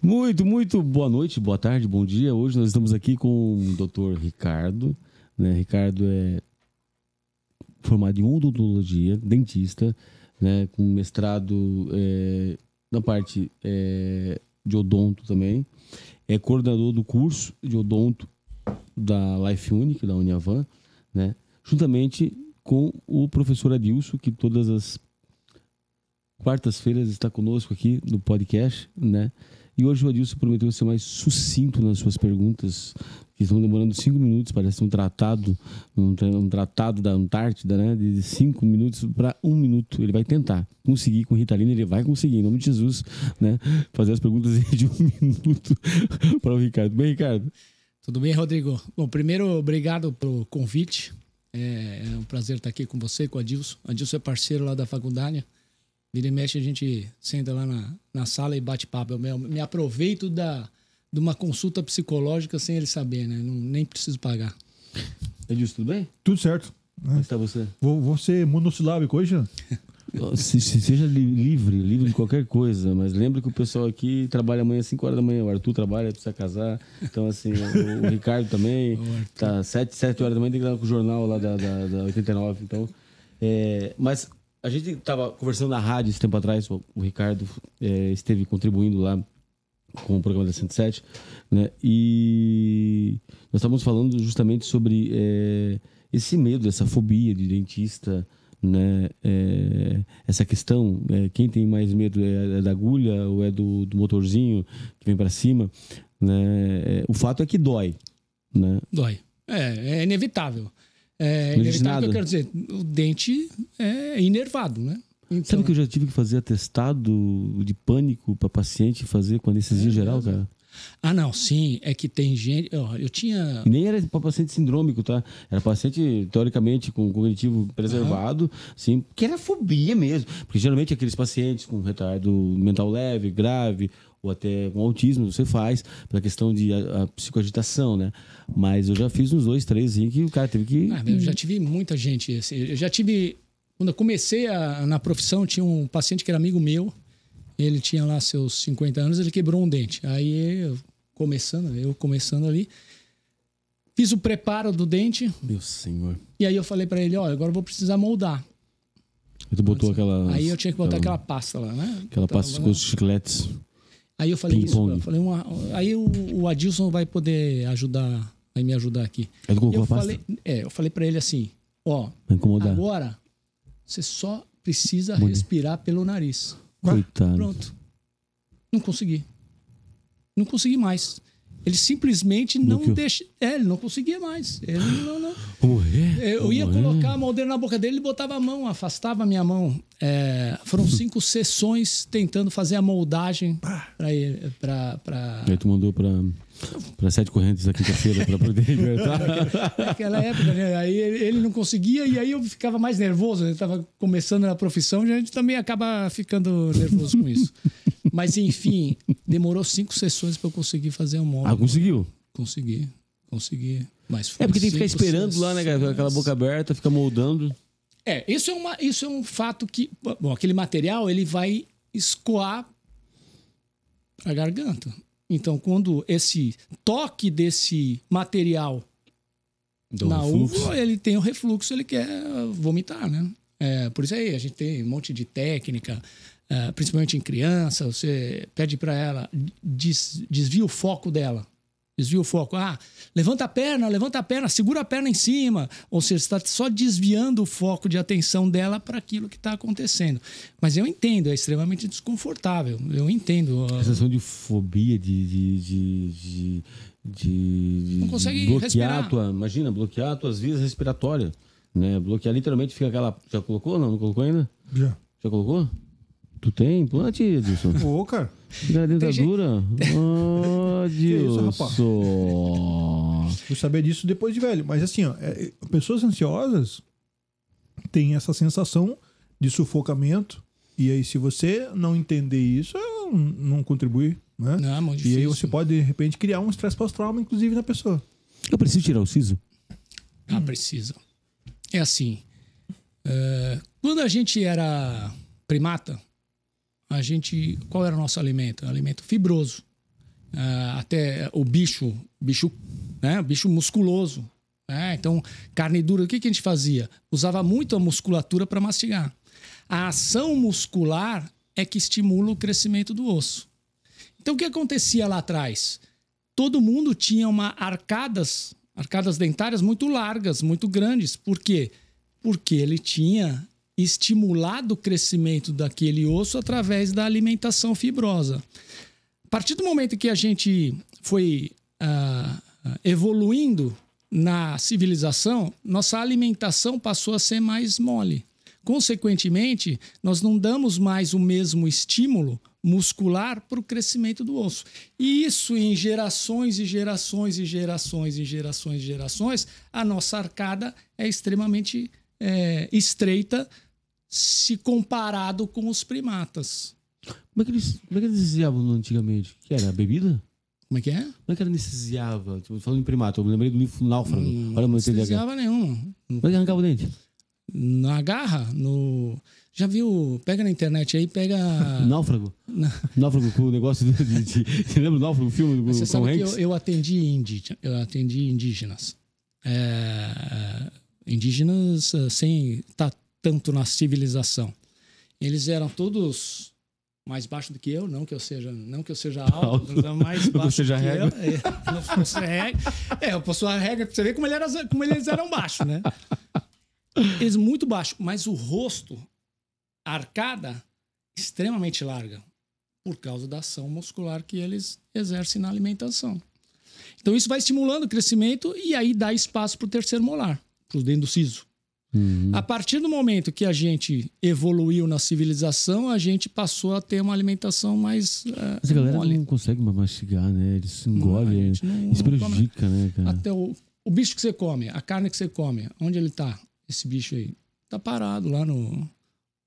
Muito boa noite, boa tarde, bom dia. Hoje nós estamos aqui com o Dr. Ricardo, né? Ricardo é formado em odontologia, dentista, né? Com mestrado na parte de odonto também. É coordenador do curso de odonto da Life Unique, da Uniavan, né? Juntamente com o professor Adilson, que todas as quartas-feiras está conosco aqui no podcast, né? E hoje o Adilson prometeu ser mais sucinto nas suas perguntas, que estão demorando 5 minutos, parece um tratado da Antártida, né? De 5 minutos para 1 minuto. Ele vai tentar conseguir com Ritalina, ele vai conseguir, em nome de Jesus, né? Fazer as perguntas de 1 minuto para o Ricardo. Bem, Ricardo? Tudo bem, Rodrigo? Bom, primeiro, obrigado pelo convite. É um prazer estar aqui com você, com o Adilson. O Adilson é parceiro lá da faculdade. Vira e mexe, a gente senta lá na sala e bate papo. Eu me aproveito de uma consulta psicológica sem ele saber, né? Nem preciso pagar. Adilson, tudo bem? Tudo certo. Como está você? Vou ser monossilábico hoje? Seja livre de qualquer coisa, mas lembra que o pessoal aqui trabalha amanhã às 5 horas da manhã. O Arthur trabalha, precisa casar. Então, assim, o Ricardo também. Tá 7 horas da manhã, tem que ir lá com o jornal lá da 89. Então, mas a gente estava conversando na rádio esse tempo atrás. O Ricardo esteve contribuindo lá com o programa da 107, né? E nós estávamos falando justamente sobre esse medo, essa fobia de dentista, né? Essa questão, quem tem mais medo é da agulha ou é do motorzinho que vem para cima, né? O fato é que dói, né? Dói. É inevitável. É inevitável, eu quero dizer, o dente é inervado, né? Então... Sabe que eu já tive que fazer atestado de pânico para paciente fazer com anestesia geral, cara? Ah, não, sim, é que tem gente... Eu tinha... E nem era para paciente sindrômico, tá? Era paciente, teoricamente, com cognitivo preservado, sim, que era fobia mesmo. Porque geralmente aqueles pacientes com retardo mental leve, grave, ou até com autismo, você faz pela questão de a psicoagitação, né? Mas eu já fiz uns 2, 3, assim, que o cara teve que... eu já tive muita gente, assim, eu já tive... Quando eu comecei na profissão, tinha um paciente que era amigo meu. Ele tinha lá seus 50 anos, ele quebrou um dente. Aí, eu começando ali, fiz o preparo do dente. Meu senhor. E aí eu falei pra ele, agora eu vou precisar moldar. E tu botou aquela... Aí eu tinha que botar aquela pasta lá, né? Aquela pasta com os chicletes. Aí eu falei aí o Adilson vai poder vai me ajudar aqui. Aí tu colocou a pasta? Eu falei pra ele assim, agora você só precisa respirar pelo nariz. Coitado. Pronto. Não consegui mais. Ele simplesmente não deixa... ele não conseguia mais. Ele não... Eu ia colocar a moldeira na boca dele, ele botava a mão, afastava a minha mão. Foram 5 sessões tentando fazer a moldagem para ele. Aí tu mandou para 7 correntes da quinta-feira para poder libertar. Naquela época, né? Aí ele não conseguia e aí eu ficava mais nervoso. Eu estava começando na profissão, a gente também acaba ficando nervoso com isso. Mas enfim, demorou 5 sessões para eu conseguir fazer o molde. Ah, conseguiu? Consegui. Mas foi porque tem que ficar esperando lá, né? Com aquela boca aberta, fica moldando. Isso é um fato que... Bom, aquele material, ele vai escoar a garganta. Então, quando esse toque desse material na uva, ele tem o refluxo, ele quer vomitar, né? Por isso aí, a gente tem um monte de técnica, principalmente em criança, você pede para ela, desvia o foco dela. Desvia o foco. Levanta a perna, segura a perna em cima. Ou seja, você está só desviando o foco de atenção dela para aquilo que está acontecendo. Mas eu entendo, é extremamente desconfortável. Eu entendo. A sensação de fobia, de não consegue bloquear bloquear as tuas vias respiratórias. Né? Bloquear literalmente fica aquela... Já colocou? Não colocou ainda? Já. Já colocou? Tu tem implante, Edilson? Cara. Na dentadura? Adilson. Fui saber disso depois de velho. Mas assim, pessoas ansiosas têm essa sensação de sufocamento. E aí, se você não entender isso, não contribui. Né? Não, é muito difícil. E aí você pode, de repente, criar um estresse pós-trauma, inclusive, na pessoa. Eu preciso tirar o siso? Precisa. É assim. Quando a gente era primata, qual era o nosso alimento? Alimento fibroso. até o bicho, né? O bicho musculoso. Então, carne dura, o que a gente fazia? Usava muito a musculatura para mastigar. A ação muscular é que estimula o crescimento do osso. Então, o que acontecia lá atrás? Todo mundo tinha arcadas dentárias muito largas, muito grandes. Por quê? Porque ele tinha estimulado o crescimento daquele osso através da alimentação fibrosa. A partir do momento que a gente foi evoluindo na civilização, nossa alimentação passou a ser mais mole. Consequentemente, nós não damos mais o mesmo estímulo muscular para o crescimento do osso. E isso em gerações e gerações e gerações e gerações e gerações, a nossa arcada é extremamente estreita se comparado com os primatas. Como é que eles anestesiavam antigamente? Que era? A bebida? Como é que é? Como é que ela anestesiava? Tipo, falando em primata, eu me lembrei do livro Náufrago. Olha, não anestesiava nenhuma. Como é que arrancava o dente? Na garra, já viu? Pega na internet aí, pega... Náufrago? Náufrago com o negócio Você lembra do Náufrago, o filme do Você Tom sabe Hanks? que eu atendi indígenas. Indígenas sem estar tanto na civilização. Eles eram todos mais baixos do que eu, não que eu seja alto, mas mais baixo do que eu. Não fosse regra. Eu posso a regra para você ver como eles eram baixos, né? Eles muito baixos, mas o rosto, a arcada, extremamente larga, por causa da ação muscular que eles exercem na alimentação. Então isso vai estimulando o crescimento e aí dá espaço para o terceiro molar, para o dente do siso. A partir do momento que a gente evoluiu na civilização, a gente passou a ter uma alimentação mais Mas a galera mole. não consegue mais mastigar, né? Eles se engolem, isso prejudica, né, cara? Até o bicho que você come, a carne que você come, onde ele tá? Esse bicho aí tá parado lá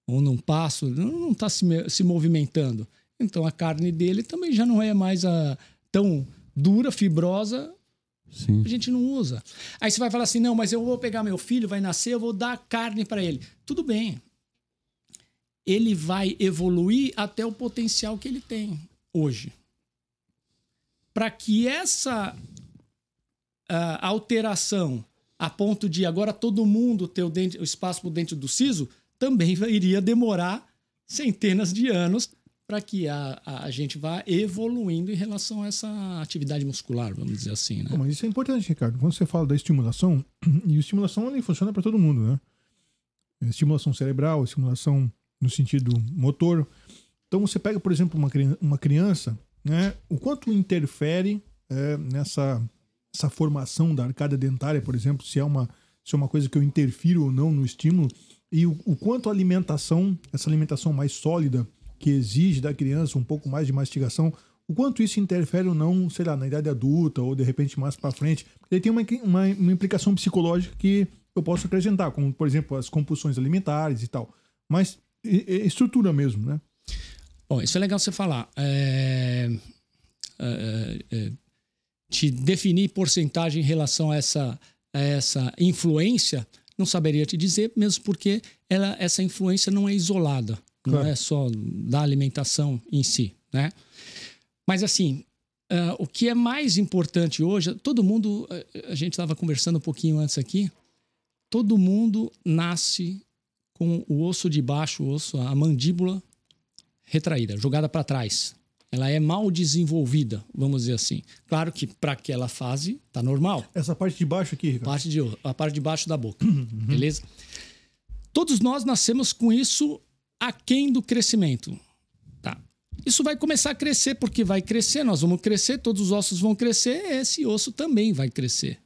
ou num passo, não tá se movimentando. Então a carne dele também já não é mais tão dura, fibrosa. Sim. A gente não usa. Aí você vai falar assim, não, mas eu vou pegar meu filho, vai nascer, eu vou dar carne para ele. Tudo bem. Ele vai evoluir até o potencial que ele tem hoje. Para que essa alteração a ponto de agora todo mundo ter o espaço para o dente do siso, também iria demorar centenas de anos para que a gente vá evoluindo em relação a essa atividade muscular, vamos dizer assim, né? Mas isso é importante, Ricardo. Quando você fala da estimulação, e a estimulação ali funciona para todo mundo, né? Estimulação cerebral, estimulação no sentido motor. Então você pega, por exemplo, uma criança, né? O quanto interfere nessa formação da arcada dentária, por exemplo, se é uma coisa que eu interfiro ou não no estímulo, e o quanto a alimentação, essa alimentação mais sólida, que exige da criança um pouco mais de mastigação, o quanto isso interfere ou não, sei lá, na idade adulta ou de repente mais para frente. Porque aí tem uma implicação psicológica que eu posso acrescentar, como, por exemplo, as compulsões alimentares e tal. Mas estrutura mesmo, né? Bom, isso é legal você falar. Te definir porcentagem em relação a essa influência, não saberia te dizer, mesmo porque essa influência não é isolada. Não é só da alimentação em si, né? Mas assim, o que é mais importante hoje, todo mundo, a gente estava conversando um pouquinho antes aqui, todo mundo nasce com o osso de baixo, a mandíbula retraída, jogada para trás. Ela é mal desenvolvida, vamos dizer assim. Claro que para aquela fase tá normal. Essa parte de baixo aqui, Ricardo? A parte de baixo da boca, beleza? Todos nós nascemos com isso aquém do crescimento. Tá. Isso vai começar a crescer, porque vai crescer, nós vamos crescer, todos os ossos vão crescer, esse osso também vai crescer.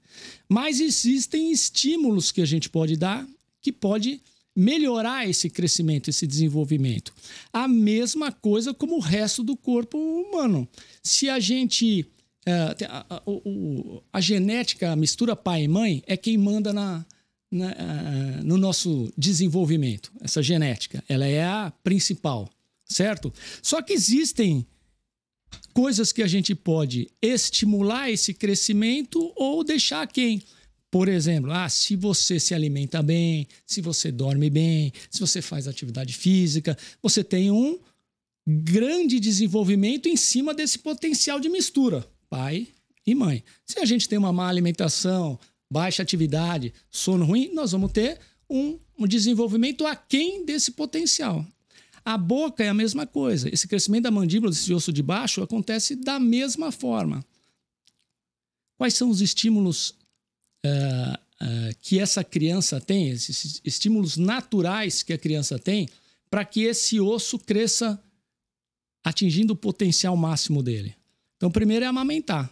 Mas existem estímulos que a gente pode dar que pode melhorar esse crescimento, esse desenvolvimento. A mesma coisa como o resto do corpo humano. Se a gente... a genética, a mistura pai e mãe, é quem manda no nosso desenvolvimento. Essa genética, ela é a principal, certo? Só que existem coisas que a gente pode estimular esse crescimento ou deixar quem? Por exemplo, se você se alimenta bem, se você dorme bem, se você faz atividade física, você tem um grande desenvolvimento em cima desse potencial de mistura, pai e mãe. Se a gente tem uma má alimentação, baixa atividade, sono ruim, nós vamos ter um desenvolvimento aquém desse potencial. A boca é a mesma coisa. Esse crescimento da mandíbula, desse osso de baixo, acontece da mesma forma. Quais são os estímulos que essa criança tem, esses estímulos naturais que a criança tem, para que esse osso cresça atingindo o potencial máximo dele? Então, primeiro é amamentar.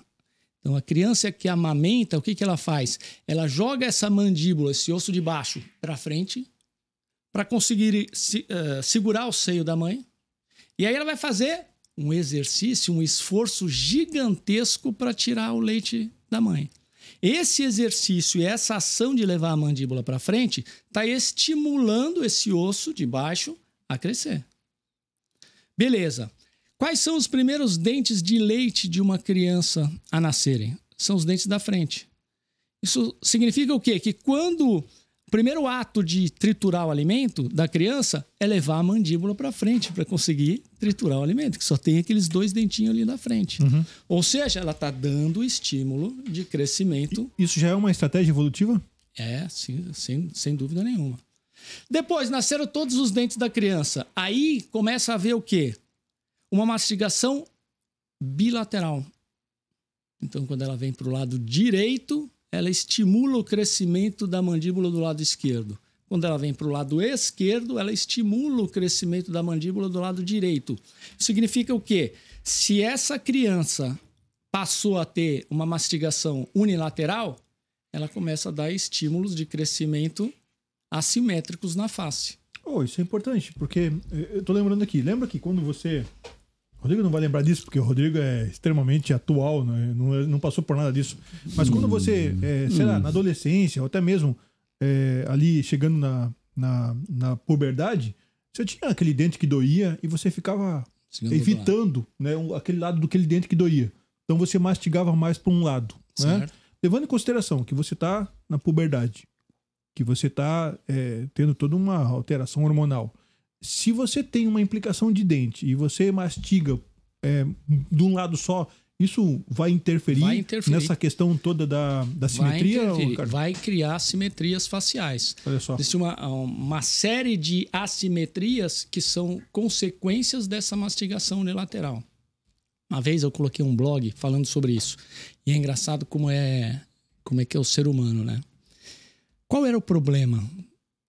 Então, a criança que amamenta, o que ela faz? Ela joga essa mandíbula, esse osso de baixo, para frente, para conseguir segurar o seio da mãe. E aí ela vai fazer um exercício, um esforço gigantesco para tirar o leite da mãe. Esse exercício e essa ação de levar a mandíbula para frente está estimulando esse osso de baixo a crescer. Beleza. Quais são os primeiros dentes de leite de uma criança a nascerem? São os dentes da frente. Isso significa o quê? Que quando o primeiro ato de triturar o alimento da criança é levar a mandíbula para frente para conseguir triturar o alimento, que só tem aqueles 2 dentinhos ali na frente. Uhum. Ou seja, ela está dando estímulo de crescimento. Isso já é uma estratégia evolutiva? É, sim, sem dúvida nenhuma. Depois, nasceram todos os dentes da criança. Aí começa a haver o quê? Uma mastigação bilateral. Então, quando ela vem para o lado direito, ela estimula o crescimento da mandíbula do lado esquerdo. Quando ela vem para o lado esquerdo, ela estimula o crescimento da mandíbula do lado direito. Significa o quê? Se essa criança passou a ter uma mastigação unilateral, ela começa a dar estímulos de crescimento assimétricos na face. Oh, isso é importante, porque eu tô lembrando aqui. Lembra que quando você... O Rodrigo não vai lembrar disso, porque o Rodrigo é extremamente atual, né? Não passou por nada disso. Mas quando você, sei lá, na adolescência, ou até mesmo ali chegando na puberdade, você tinha aquele dente que doía e você ficava evitando, né, aquele lado daquele dente que doía. Então você mastigava mais para um lado. Né? Levando em consideração que você está na puberdade, que você está tendo toda uma alteração hormonal. Se você tem uma implicação de dente e você mastiga de um lado só, isso vai interferir nessa questão toda da simetria? Vai criar assimetrias faciais. Olha só. Existe uma série de assimetrias que são consequências dessa mastigação unilateral. Uma vez eu coloquei um blog falando sobre isso. E é engraçado como é que é o ser humano, né? Qual era o problema?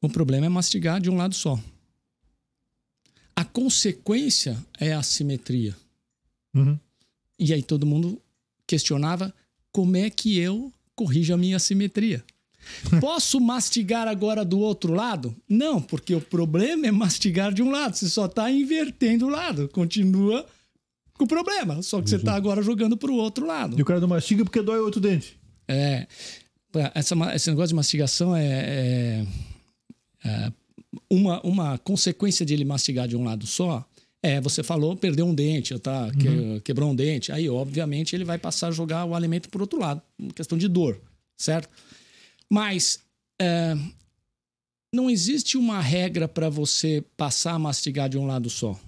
O problema é mastigar de um lado só. A consequência é a assimetria. Uhum. E aí todo mundo questionava como é que eu corrijo a minha assimetria. Posso mastigar agora do outro lado? Não, porque o problema é mastigar de um lado. Você só está invertendo o lado. Continua com o problema. Só que você está agora jogando para o outro lado. E o cara não mastiga porque dói o outro dente. Esse negócio de mastigação uma consequência de ele mastigar de um lado só. Você falou, perdeu um dente, quebrou um dente. Aí, obviamente, ele vai passar a jogar o alimento por outro lado. Uma questão de dor, certo? Mas não existe uma regra para você passar a mastigar de um lado só.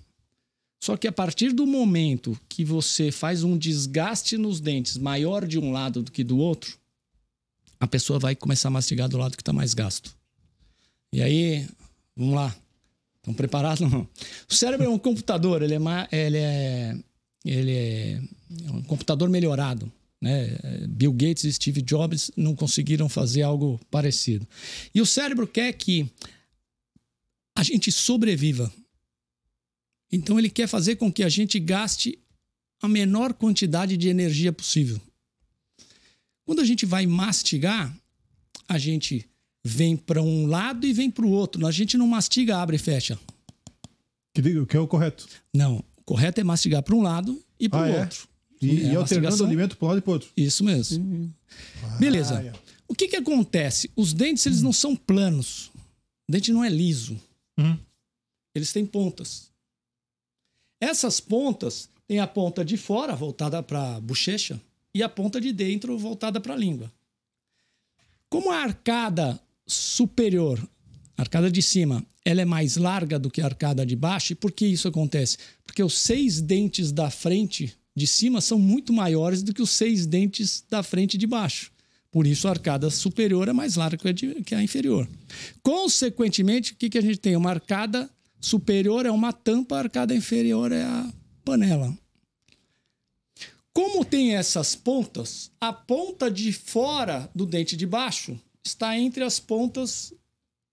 Só que a partir do momento que você faz um desgaste nos dentes maior de um lado do que do outro, a pessoa vai começar a mastigar do lado que está mais gasto. E aí, vamos lá. Estão preparados? Não. O cérebro é um computador, ele é um computador melhorado. Né? Bill Gates e Steve Jobs não conseguiram fazer algo parecido. E o cérebro quer que a gente sobreviva. Então ele quer fazer com que a gente gaste a menor quantidade de energia possível. Quando a gente vai mastigar, a gente vem para um lado e vem para o outro. A gente não mastiga, abre e fecha. Que é o correto? Não, o correto é mastigar para um lado e para o outro. E alternando o alimento para um lado e para o outro. Isso mesmo. Beleza. O que acontece? Os dentes eles não são planos. O dente não é liso. Eles têm pontas. Essas pontas têm a ponta de fora voltada para a bochecha e a ponta de dentro voltada para a língua. Como a arcada superior a arcada de cima, ela é mais larga do que a arcada de baixo. E por que isso acontece? Porque os 6 dentes da frente de cima são muito maiores do que os 6 dentes da frente de baixo. Por isso, a arcada superior é mais larga que a inferior. Consequentemente, o que a gente tem? Uma arcada superior é uma tampa, a arcada inferior é a panela. Como tem essas pontas, a ponta de fora do dente de baixo está entre as pontas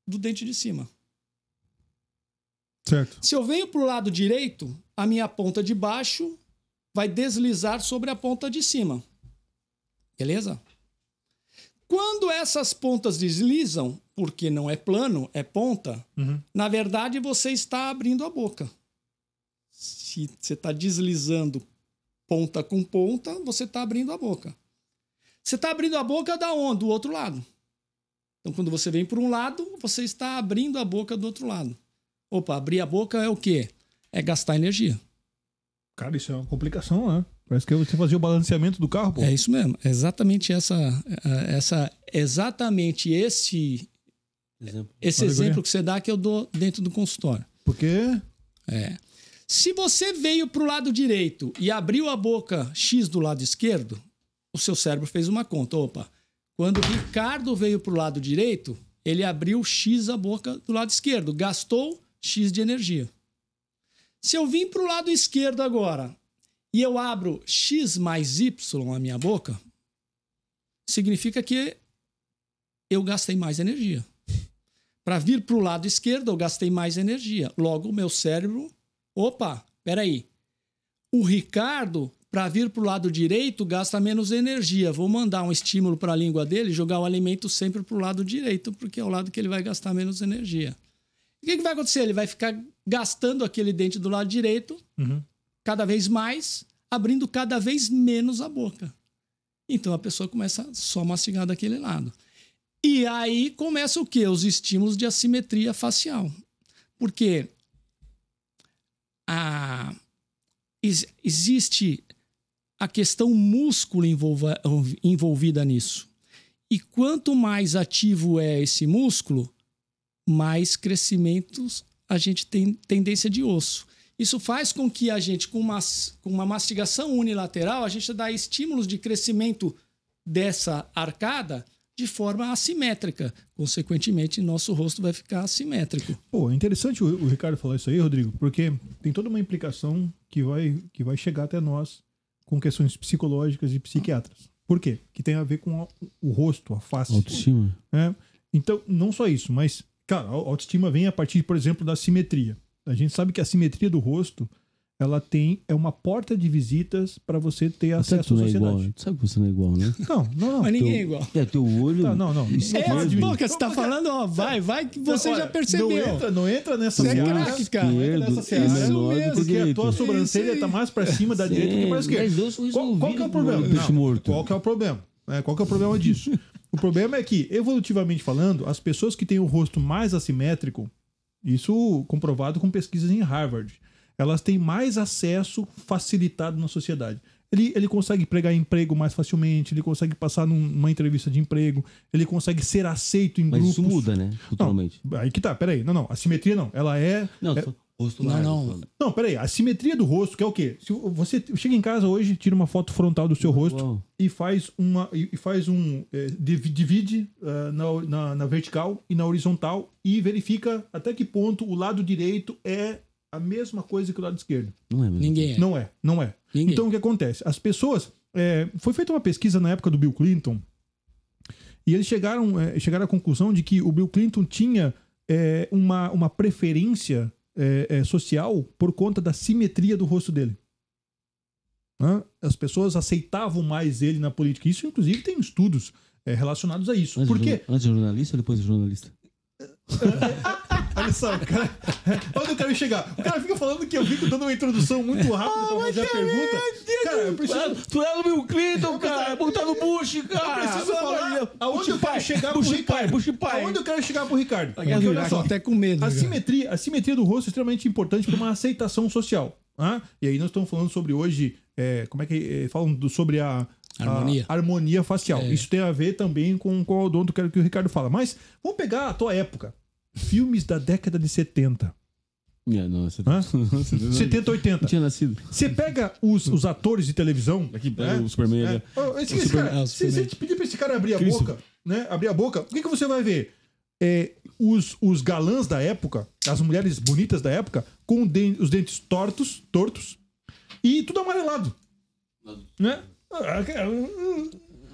do dente de cima. Certo. Se eu venho para o lado direito, a minha ponta de baixo vai deslizar sobre a ponta de cima. Beleza? Quando essas pontas deslizam, porque não é plano, é ponta, na verdade você está abrindo a boca. Se você está deslizando ponta com ponta, você está abrindo a boca. Você está abrindo a boca da onde? Do outro lado. Então, quando você vem por um lado, você está abrindo a boca do outro lado. Opa, abrir a boca é o quê? É gastar energia. Cara, isso é uma complicação, né? Parece que você fazia o balanceamento do carro, pô. É isso mesmo. Exatamente esse exemplo que você dá que eu dou dentro do consultório. Por quê? Se você veio para o lado direito e abriu a boca X do lado esquerdo, o seu cérebro fez uma conta. Opa, quando o Ricardo veio para o lado direito, ele abriu X a boca do lado esquerdo, gastou X de energia. Se eu vim para o lado esquerdo agora e eu abro X mais Y a minha boca, significa que eu gastei mais energia. Para vir para o lado esquerdo, eu gastei mais energia. Logo, o meu cérebro... Opa, peraí. O Ricardo, para vir para o lado direito, gasta menos energia. Vou mandar um estímulo para a língua dele, jogar o alimento sempre para o lado direito, porque é o lado que ele vai gastar menos energia. O que vai acontecer? Ele vai ficar gastando aquele dente do lado direito, cada vez mais, abrindo cada vez menos a boca. Então a pessoa começa só a mastigar daquele lado. E aí começa o quê? Os estímulos de assimetria facial. Porque existe a questão músculo envolvida nisso. E quanto mais ativo é esse músculo, mais crescimentos a gente tem tendência de osso. Isso faz com que a gente, com uma mastigação unilateral, a gente dá estímulos de crescimento dessa arcada de forma assimétrica. Consequentemente, nosso rosto vai ficar assimétrico. Pô, é interessante o Ricardo falar isso aí, Rodrigo, porque tem toda uma implicação que vai chegar até nós com questões psicológicas e psiquiatras. Por quê? Que tem a ver com o rosto, a face. Autoestima. Então, não só isso, mas, cara, a autoestima vem a partir, por exemplo, da simetria. A gente sabe que a simetria do rosto, ela é uma porta de visitas para você ter acesso à sociedade. Tu sabe que você não é igual, né? Não. Mas ninguém é igual. Teu olho... Não. Boca, você tá falando, ó, vai que você já percebeu. Não entra nessa Você é seara. craque, cara. Não entra nessa seara. Isso mesmo. Porque a tua sobrancelha tá mais para cima da direita do que para a esquerda. Qual que é o problema? Qual que é o problema? Qual que é o problema disso? O problema é que, evolutivamente falando, as pessoas que têm o rosto mais assimétrico, isso comprovado com pesquisas em Harvard, elas têm mais acesso facilitado na sociedade. Ele consegue pegar emprego mais facilmente, ele consegue passar numa entrevista de emprego, ele consegue ser aceito em grupos. Mas isso muda, né? Totalmente. Não, aí que tá, peraí. Não. A simetria não. Ela é... Rosto largo. Não, peraí. A simetria do rosto, que é o quê? Se você chega em casa hoje, tira uma foto frontal do seu rosto e divide na vertical e na horizontal e verifica até que ponto o lado direito é a mesma coisa que o lado esquerdo. Não é mesmo. Ninguém é. Não é. Ninguém. Então o que acontece? As pessoas... foi feita uma pesquisa na época do Bill Clinton e eles chegaram à conclusão de que o Bill Clinton tinha uma preferência social por conta da simetria do rosto dele. As pessoas aceitavam mais ele na política. Isso, inclusive, tem estudos relacionados a isso. Por quê? Antes de jornalista ou depois de jornalista? Olha só, cara. Onde eu quero chegar? O cara fica falando que eu fico dando uma introdução muito rápida pra fazer a pergunta. Cara, eu preciso... Tu é o Bill Clinton, cara. Botar no Bush, cara. Eu preciso falar aonde eu quero chegar pro Ricardo. Aonde eu quero chegar pro Ricardo? Porque, olha só, até com medo. A simetria do rosto é extremamente importante para uma aceitação social. E aí nós estamos falando sobre hoje... como é que... falam sobre a harmonia facial. Isso tem a ver também com o odonto que o Ricardo fala. Mas vamos pegar a tua época. filmes da década de 70. Nossa, Hã? 70, 80. Não tinha nascido. Você pega os atores de televisão. Aqui pega o Superman ali. Se você pedir pra esse cara abrir a boca, né? Abrir a boca, o que você vai ver? Os galãs da época, as mulheres bonitas da época, com os dentes tortos e tudo amarelado. Né?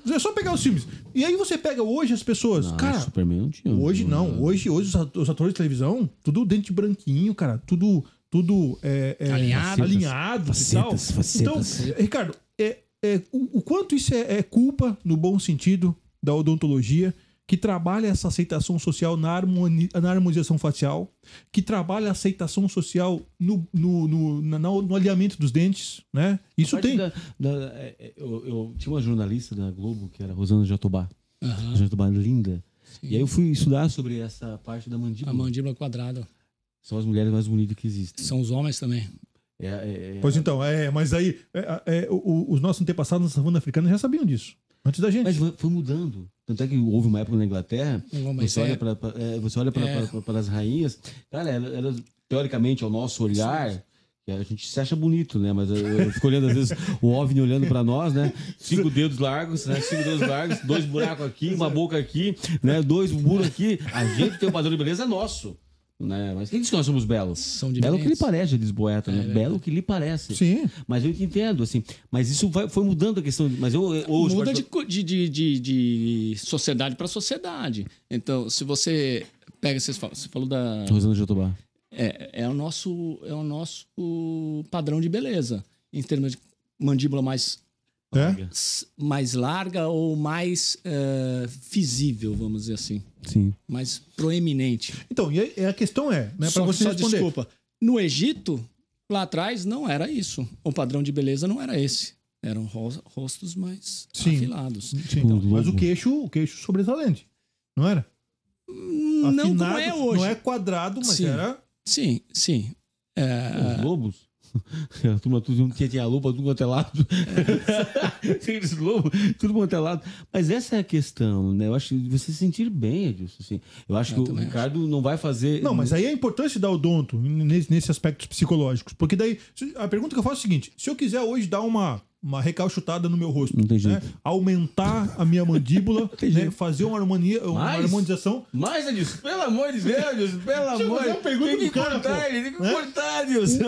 É só pegar os filmes. E aí você pega hoje as pessoas. Não, cara, Superman não tinha. hoje não. Hoje os atores de televisão, tudo dente branquinho, cara. Tudo alinhado e tal. Facetas. Então, Ricardo, o quanto isso é culpa, no bom sentido, da odontologia, que trabalha essa aceitação social na harmonização facial, que trabalha a aceitação social no alinhamento dos dentes, né? Isso tem... Eu tinha uma jornalista da Globo, que era Rosana Jatobá. Uhum. Jatobá linda. Sim. E aí eu fui estudar sobre essa parte da mandíbula. A mandíbula quadrada. São as mulheres mais bonitas que existem. São os homens também. Pois então, mas aí os nossos antepassados na savana africana já sabiam disso. Antes da gente. Mas foi mudando. Tanto é que houve uma época na Inglaterra, você olha para as rainhas, cara, elas, teoricamente, ao nosso olhar, a gente se acha bonito, né? Mas eu fico olhando, às vezes, o OVNI olhando para nós, né? 5 dedos largos, né? 5 dedos largos, 2 buracos aqui, uma boca aqui, né? 2 buracos aqui. A gente tem um padrão de beleza nosso. Né? Mas quem diz que nós somos belos? São belo que lhe parece, diz poeta, né? Belo que lhe parece. Sim. Mas eu te entendo, assim. Mas isso foi mudando a questão. Mas muda de sociedade para sociedade. Então, se você pega, você falou da Rosana Jatobá. É o nosso padrão de beleza em termos de mandíbula mais larga ou mais visível, vamos dizer assim. Sim. Mais proeminente. Então, e a questão né, para você responder. Desculpa. No Egito, lá atrás, não era isso. O padrão de beleza não era esse. Eram rostos mais afilados. Sim, então, mas o queixo sobressalente, não era? Não como é hoje. Não é quadrado, mas era... Sim. Os lobos? A turma tudo tinha a lupa, tudo quanto é lado. Aqueles lobos, tudo quanto é lado. Mas essa é a questão, né? Eu acho que você se sentir bem, Edilson. Assim. Eu acho que o Ricardo não vai fazer... Não, mas aí é a importância da odonto nesse aspectos psicológicos. Porque daí, a pergunta que eu faço é a seguinte: se eu quiser hoje dar uma recalchutada no meu rosto, não tem jeito. Né? Aumentar a minha mandíbula, né? Fazer uma harmonização. Mais, Edilson, pelo amor de Deus, Edilson, pelo amor de Deus. Tem que cortar, Edilson.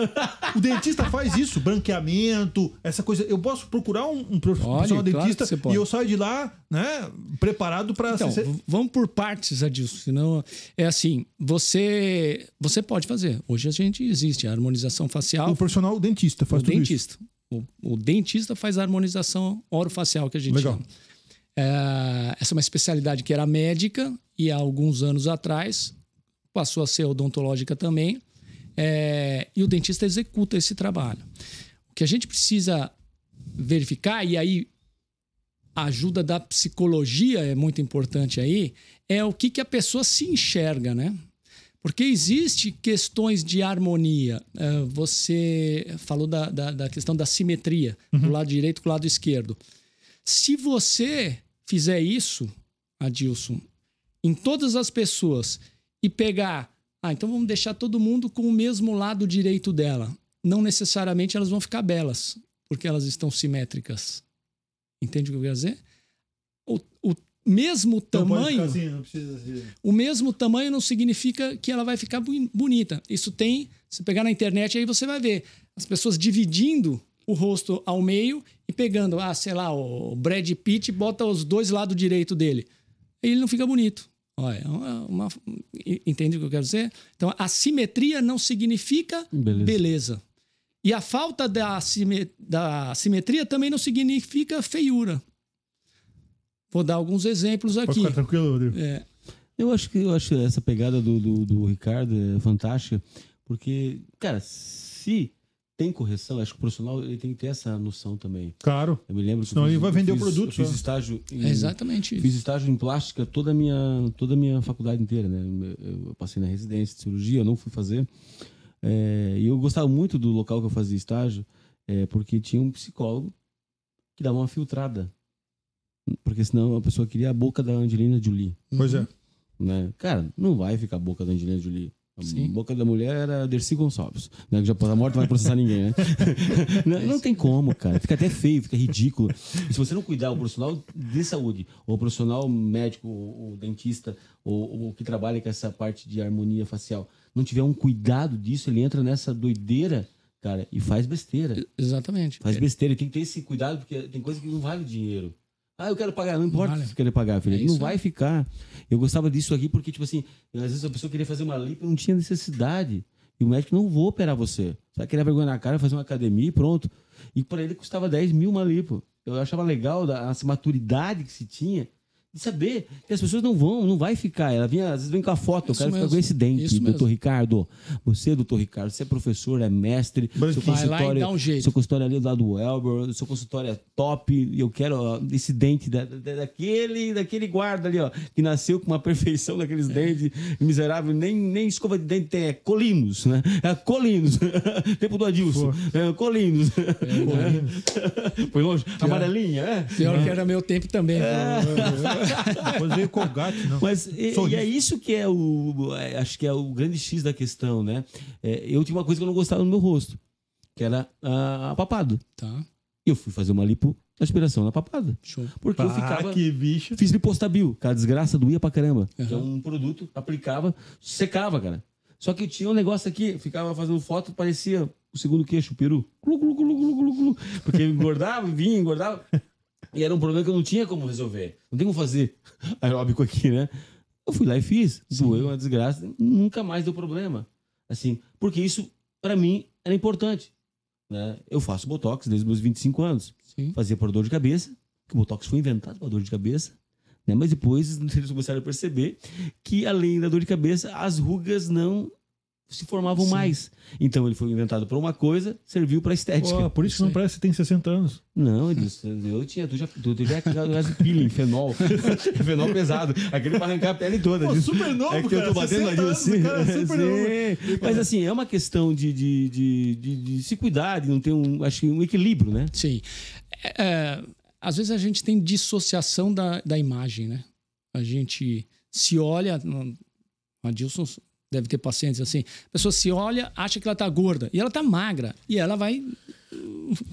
O dentista faz isso, branqueamento, essa coisa. Eu posso procurar um profissional dentista e eu saio de lá, né, preparado para... Então, vamos por partes, Edilson, senão é assim, você pode fazer. Hoje a gente existe a harmonização facial. O profissional dentista faz tudo isso. O dentista faz a harmonização orofacial, que a gente chama. Essa é uma especialidade que era médica e há alguns anos atrás passou a ser odontológica também. E o dentista executa esse trabalho. O que a gente precisa verificar, e aí a ajuda da psicologia é muito importante aí, é o que a pessoa se enxerga, né? Porque existe questões de harmonia. Você falou da questão da simetria, do lado direito com o lado esquerdo. Se você fizer isso, Adilson, em todas as pessoas e pegar... então vamos deixar todo mundo com o mesmo lado direito dela. Não necessariamente elas vão ficar belas, porque elas estão simétricas. Entende o que eu quero dizer? O mesmo tamanho... Assim, não precisa ser... O mesmo tamanho não significa que ela vai ficar bonita. Isso tem... Se pegar na internet, aí você vai ver as pessoas dividindo o rosto ao meio e pegando, sei lá, o Brad Pitt bota os dois lados direito dele. Aí ele não fica bonito. Olha, entende o que eu quero dizer? Então, a simetria não significa beleza. E a falta da simetria também não significa feiura. Vou dar alguns exemplos aqui. Pode ficar tranquilo, Rodrigo. Eu acho essa pegada do Ricardo é fantástica, porque, cara, se tem correção, acho que o profissional ele tem que ter essa noção também. Claro. Eu me lembro que senão ele vai vender o produto. Eu fiz estágio exatamente isso. Fiz estágio em plástica toda a minha faculdade inteira, né? Eu passei na residência de cirurgia, eu não fui fazer. E eu gostava muito do local que eu fazia estágio, porque tinha um psicólogo que dava uma filtrada. Porque senão a pessoa queria a boca da Angelina Jolie. Pois é. né? Cara, não vai ficar a boca da Angelina Jolie. A Sim. boca da mulher era a Dercy Gonçalves, né? Que já pós a morte não vai processar ninguém, né? Não tem como, cara. Fica até feio, fica ridículo. E se você não cuidar, o profissional de saúde, ou o profissional médico, o dentista, ou o que trabalha com essa parte de harmonia facial, não tiver um cuidado disso, ele entra nessa doideira, cara, e faz besteira. Exatamente. Faz besteira. E tem que ter esse cuidado, porque tem coisa que não vale dinheiro. Ah, eu quero pagar. Não importa Vale. se querer pagar, filho. É Não isso vai aí. ficar. Eu gostava disso aqui porque, tipo assim, às vezes a pessoa queria fazer uma lipo e não tinha necessidade. E o médico não vou operar você. Você vai querer vergonha na cara, fazer uma academia e pronto. E para ele custava 10 mil uma lipo. Eu achava legal essa maturidade que se tinha de saber que as pessoas não vai ficar. Ela vinha, às vezes vem com a foto, eu Isso quero ficar mesmo. com esse dente, Isso doutor mesmo. Ricardo. Você, doutor Ricardo, você é professor, é mestre, seu Vai lá e consultório, dá um jeito. seu consultório ali do lado do Elber, seu consultório é top, e eu quero ó, esse dente daquele guarda ali, ó, que nasceu com uma perfeição daqueles dentes miserável, nem escova de dente tem, é Colinos, né? É Colinos. Tempo do Adilson. É, Colinos. Foi longe. Amarelinha, é? Pior que era meu tempo também. Depois veio Colgate, não. Mas e é isso que é acho que é o grande X da questão, né? Eu tinha uma coisa que eu não gostava no meu rosto, que era a papada. Tá, Eu fui fazer uma lipoaspiração na papada. show. Porque eu ficava... que bicho. Fiz lipostabil, cara, desgraça doía pra caramba. Que é um produto, aplicava, secava, cara. Só que eu tinha um negócio aqui, ficava fazendo foto, parecia o segundo queixo, o peru. Glu, glu, glu, glu, glu, glu. Porque engordava, vinha, engordava. E era um problema que eu não tinha como resolver. Não tem como fazer aeróbico aqui, né? Eu fui lá e fiz. Doeu uma desgraça. Nunca mais deu problema. Assim, porque isso, pra mim, era importante. Né? Eu faço Botox desde os meus 25 anos. Sim. Fazia por dor de cabeça, que o Botox foi inventado para dor de cabeça. Né? Mas depois eles começaram a perceber que, além da dor de cabeça, as rugas não se formavam mais. Então ele foi inventado para uma coisa, serviu para estética. Pô, por isso que não parece que tem 60 anos. Não, eu tinha, tu já é peeling, fenol. Fenol pesado. Aquele para arrancar a pele toda. Pô, super novo, é que eu tô cara, batendo 60 ali anos, assim. cara, super novo. Mas assim, é uma questão de se cuidar, de não ter acho que um equilíbrio, né? Sim. Às vezes a gente tem dissociação da imagem, né? A gente se olha... O Adilson deve ter pacientes assim. A pessoa se olha, acha que ela tá gorda. E ela tá magra. E ela vai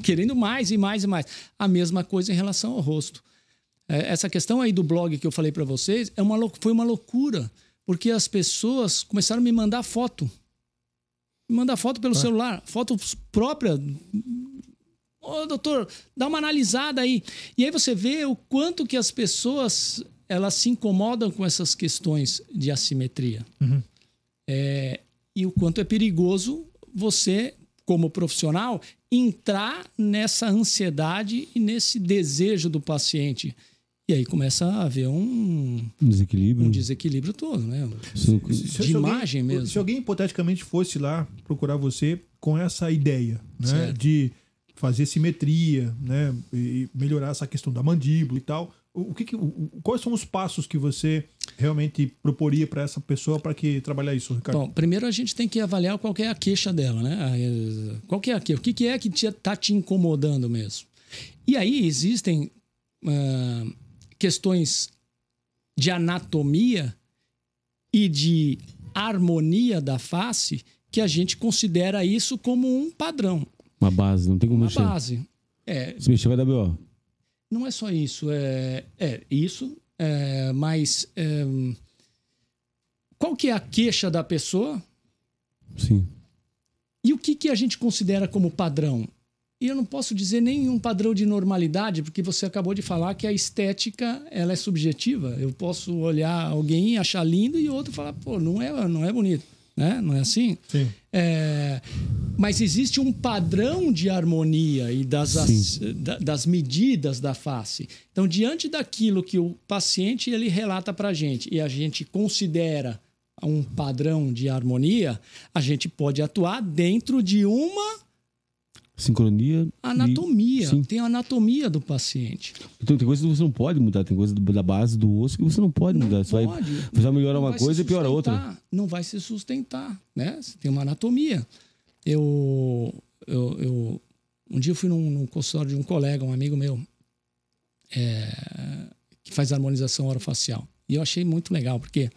querendo mais e mais e mais. A mesma coisa em relação ao rosto. Essa questão aí do blog que eu falei para vocês foi uma loucura. Porque as pessoas começaram a me mandar foto. Me mandar foto pelo celular. Foto própria. Ô, doutor, dá uma analisada aí. E aí você vê o quanto que as pessoas elas se incomodam com essas questões de assimetria. Uhum. E o quanto é perigoso você, como profissional, entrar nessa ansiedade e nesse desejo do paciente. E aí começa a haver um desequilíbrio todo, né? De imagem mesmo. Se alguém hipoteticamente fosse lá procurar você com essa ideia, né, Certo. de fazer simetria, né, e melhorar essa questão da mandíbula e tal, quais são os passos que você realmente proporia para essa pessoa para que trabalhar isso, Ricardo? Bom, primeiro a gente tem que avaliar qual que é a queixa dela, né? Qual que é a queixa? O que é que está te incomodando mesmo? E aí existem questões de anatomia e de harmonia da face que a gente considera isso como um padrão. Uma base, não tem como mexer. Uma base. Se mexer vai dar B.O. Não é só isso. Mas qual que é a queixa da pessoa? Sim. E o que a gente considera como padrão? E eu não posso dizer nenhum padrão de normalidade, porque você acabou de falar que a estética ela é subjetiva. Eu posso olhar alguém e achar lindo e outro falar, pô, não é bonito. Né? Não é assim? Sim. Mas existe um padrão de harmonia e das medidas da face. Então, diante daquilo que o paciente ele relata para a gente e a gente considera um padrão de harmonia, a gente pode atuar dentro de uma sincronia. Anatomia. Tem a anatomia do paciente. Então, tem coisa que você não pode mudar, tem coisa da base do osso que você não pode mudar. Você vai melhorar uma coisa e piora outra. Não vai se sustentar, né? Você tem uma anatomia. Um dia eu fui num consultório de um colega, um amigo meu, que faz harmonização orofacial. E eu achei muito legal, porque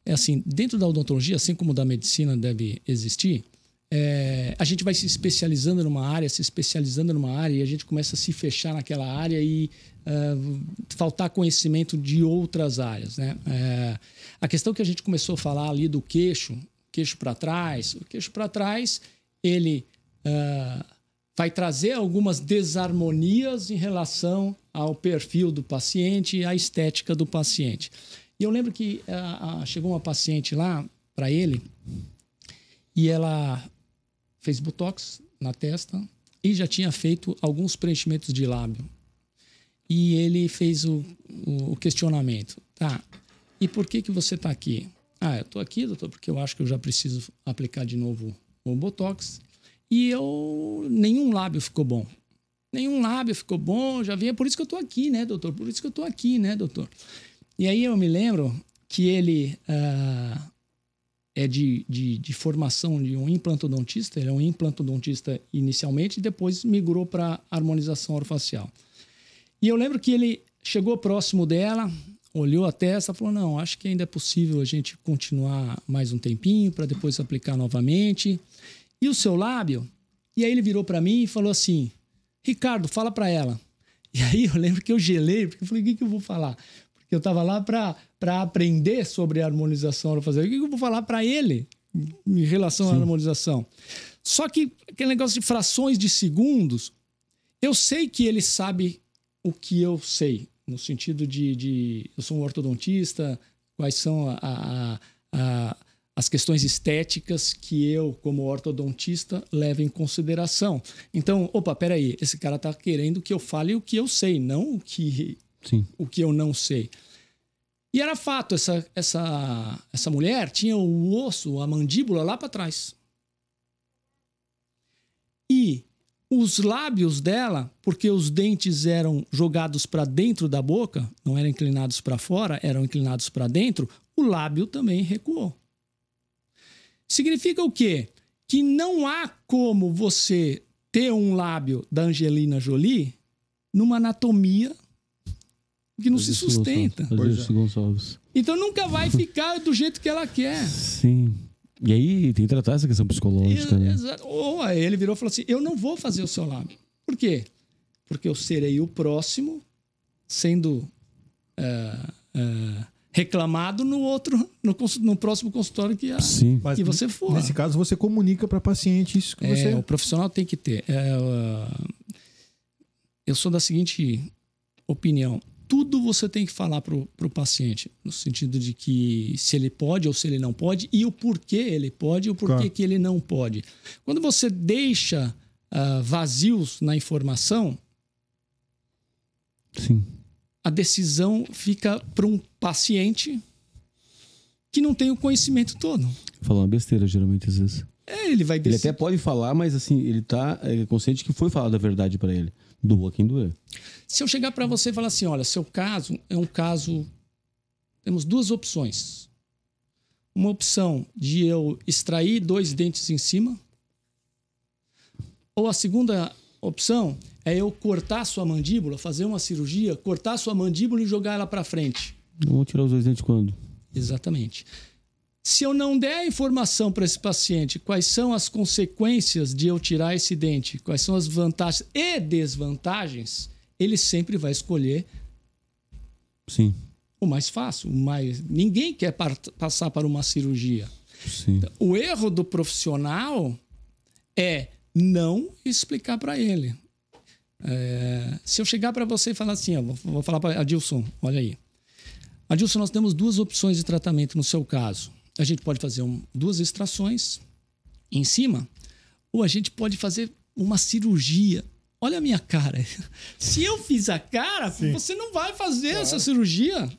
é assim, dentro da odontologia, assim como da medicina deve existir, a gente vai se especializando numa área, e a gente começa a se fechar naquela área e faltar conhecimento de outras áreas, né? A questão que a gente começou a falar ali do queixo para trás, o queixo para trás, ele vai trazer algumas desarmonias em relação ao perfil do paciente e à estética do paciente. E eu lembro que chegou uma paciente lá para ele e ela fez botox na testa e já tinha feito alguns preenchimentos de lábio. E ele fez o questionamento. Tá, e por que você está aqui? Eu estou aqui, doutor, porque eu acho que eu já preciso aplicar de novo o botox. E nenhum lábio ficou bom. Já vinha, por isso que eu estou aqui, né, doutor? E aí eu me lembro que ele é de formação de um implantodontista. Ele é um implantodontista inicialmente e depois migrou para harmonização orofacial. E eu lembro que ele chegou próximo dela, olhou a testa e falou, não, acho que ainda é possível a gente continuar mais um tempinho para depois aplicar novamente. E o seu lábio? E aí ele virou para mim e falou assim, Ricardo, fala para ela. E aí eu lembro que eu gelei, porque eu falei, o que eu vou falar? Porque eu estava lá para aprender sobre a harmonização orofacial. O que eu vou falar para ele em relação à harmonização? Só que aquele negócio de frações de segundos, eu sei que ele sabe o que eu sei, no sentido de eu sou um ortodontista, quais são as questões estéticas que eu, como ortodontista, levo em consideração. Então, peraí, esse cara está querendo que eu fale o que eu sei, não o que eu não sei. E era fato, essa mulher tinha o osso, a mandíbula lá para trás. E os lábios dela, porque os dentes eram jogados para dentro da boca, não eram inclinados para fora, eram inclinados para dentro, o lábio também recuou. Significa o quê? Que não há como você ter um lábio da Angelina Jolie numa anatomia que não se sustenta. Então nunca vai ficar do jeito que ela quer. Sim. E aí tem que tratar essa questão psicológica, né? Ou aí ele virou e falou assim, eu não vou fazer o seu lábio. Por quê? Porque eu serei o próximo sendo reclamado no próximo consultório que você for. Nesse caso, você comunica para paciente isso que você... O profissional tem que ter. Eu sou da seguinte opinião. Tudo você tem que falar para o paciente, no sentido de que se ele pode ou se ele não pode, e o porquê ele pode e o porquê que ele não pode. Quando você deixa vazios na informação, a decisão fica para um paciente que não tem o conhecimento todo. Falar uma besteira, geralmente, às vezes. Ele vai Ele até pode falar, mas assim, ele tá consciente que foi falado a verdade para ele. Doa quem doer. Se eu chegar para você e falar assim, olha, seu caso é um caso... Temos duas opções. Uma opção de eu extrair 2 dentes em cima. Ou a segunda opção é eu cortar sua mandíbula, fazer uma cirurgia, cortar sua mandíbula e jogar ela para frente. Vamos tirar os 2 dentes quando? Exatamente. Se eu não der a informação para esse paciente quais são as consequências de eu tirar esse dente, quais são as vantagens e desvantagens, ele sempre vai escolher o mais fácil. Ninguém quer passar para uma cirurgia. Então, o erro do profissional é não explicar para ele. Se eu chegar para você e falar assim, vou falar para Adilson, olha aí. Adilson, nós temos 2 opções de tratamento no seu caso. A gente pode fazer 2 extrações em cima, ou a gente pode fazer uma cirurgia. Olha a minha cara. Se eu fiz a cara, você não vai fazer essa cirurgia.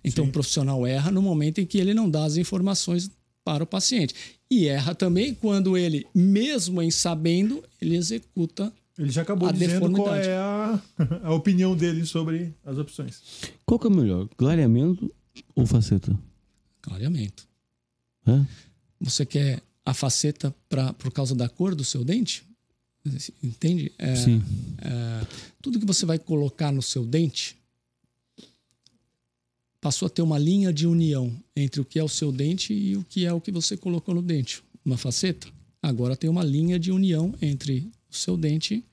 Então, o profissional erra no momento em que ele não dá as informações para o paciente. E erra também quando ele, mesmo em sabendo, ele executa. Ele já acabou dizendo qual é a opinião dele sobre as opções. Qual que é o melhor? Clareamento ou faceta? Clareamento. Você quer a faceta por causa da cor do seu dente? Entende? Sim. Tudo que você vai colocar no seu dente, passou a ter uma linha de união entre o que é o seu dente e o que é o que você colocou no dente. Uma faceta. Agora tem uma linha de união entre o seu dente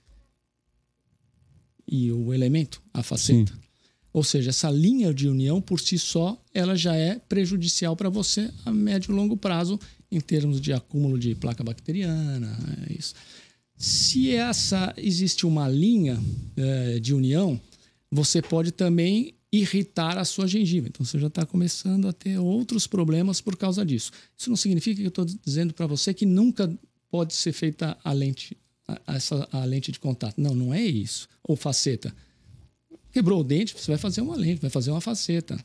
e o elemento, a faceta. Sim. Ou seja, essa linha de união, por si só, ela já é prejudicial para você a médio e longo prazo, em termos de acúmulo de placa bacteriana. É isso. Se existe uma linha de união, você pode também irritar a sua gengiva. Então, você já está começando a ter outros problemas por causa disso. Isso não significa que eu estou dizendo para você que nunca pode ser feita a lente de contato. Não, não é isso. Ou faceta. Quebrou o dente, você vai fazer uma lente, vai fazer uma faceta.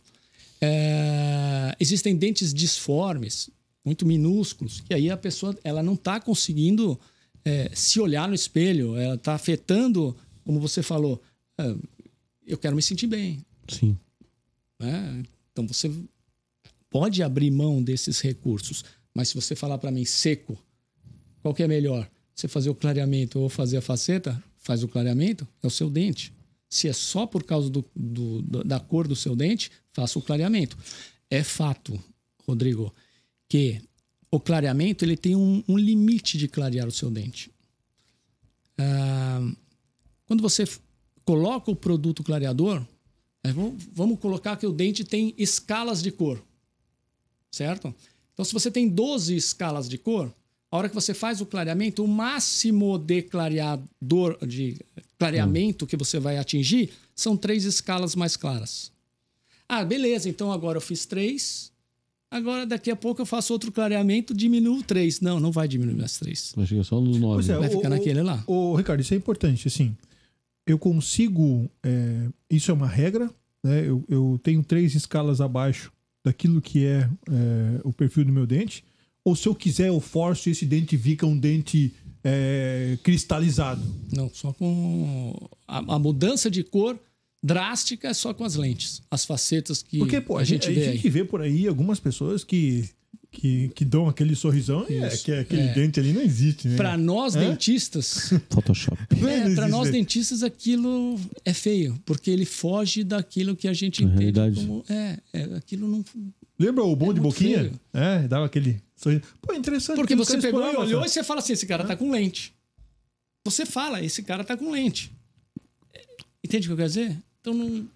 Existem dentes disformes, muito minúsculos, que aí a pessoa ela não está conseguindo se olhar no espelho, ela está afetando, como você falou, eu quero me sentir bem. Sim. Então você pode abrir mão desses recursos, mas se você falar para mim seco, qual que é melhor? Você fazer o clareamento ou fazer a faceta? Faz o clareamento, é o seu dente. Se é só por causa da cor do seu dente, faça o clareamento. É fato, Rodrigo, que o clareamento ele tem um limite de clarear o seu dente. Quando você coloca o produto clareador, vamos colocar que o dente tem escalas de cor, certo? Então, se você tem 12 escalas de cor, a hora que você faz o clareamento, o máximo de clareamento que você vai atingir são 3 escalas mais claras. Beleza, então agora eu fiz 3, agora daqui a pouco eu faço outro clareamento, diminuo 3. Não vai diminuir as 3. Vai chegar só no 9. Vai ficar naquele lá. Ricardo, isso é importante, assim, eu consigo, isso é uma regra, né? Eu tenho 3 escalas abaixo daquilo que é o perfil do meu dente. Ou se eu quiser, eu forço esse dente fica um dente cristalizado? Não, só com a mudança de cor drástica é só com as lentes. As facetas que a gente vê. A gente vê por aí algumas pessoas que dão aquele sorrisão que aquele dente ali não existe. Né? Para nós dentistas... Photoshop. Para nós dentistas aquilo é feio, porque ele foge daquilo que a gente entende realidade. Como... aquilo não... Lembra o bom de boquinha? Feio. Dava aquele sorriso. Pô, interessante. Porque você pegou e olhou e você fala assim, esse cara tá com lente. Você fala, esse cara tá com lente. Entende o que eu quero dizer? Então não...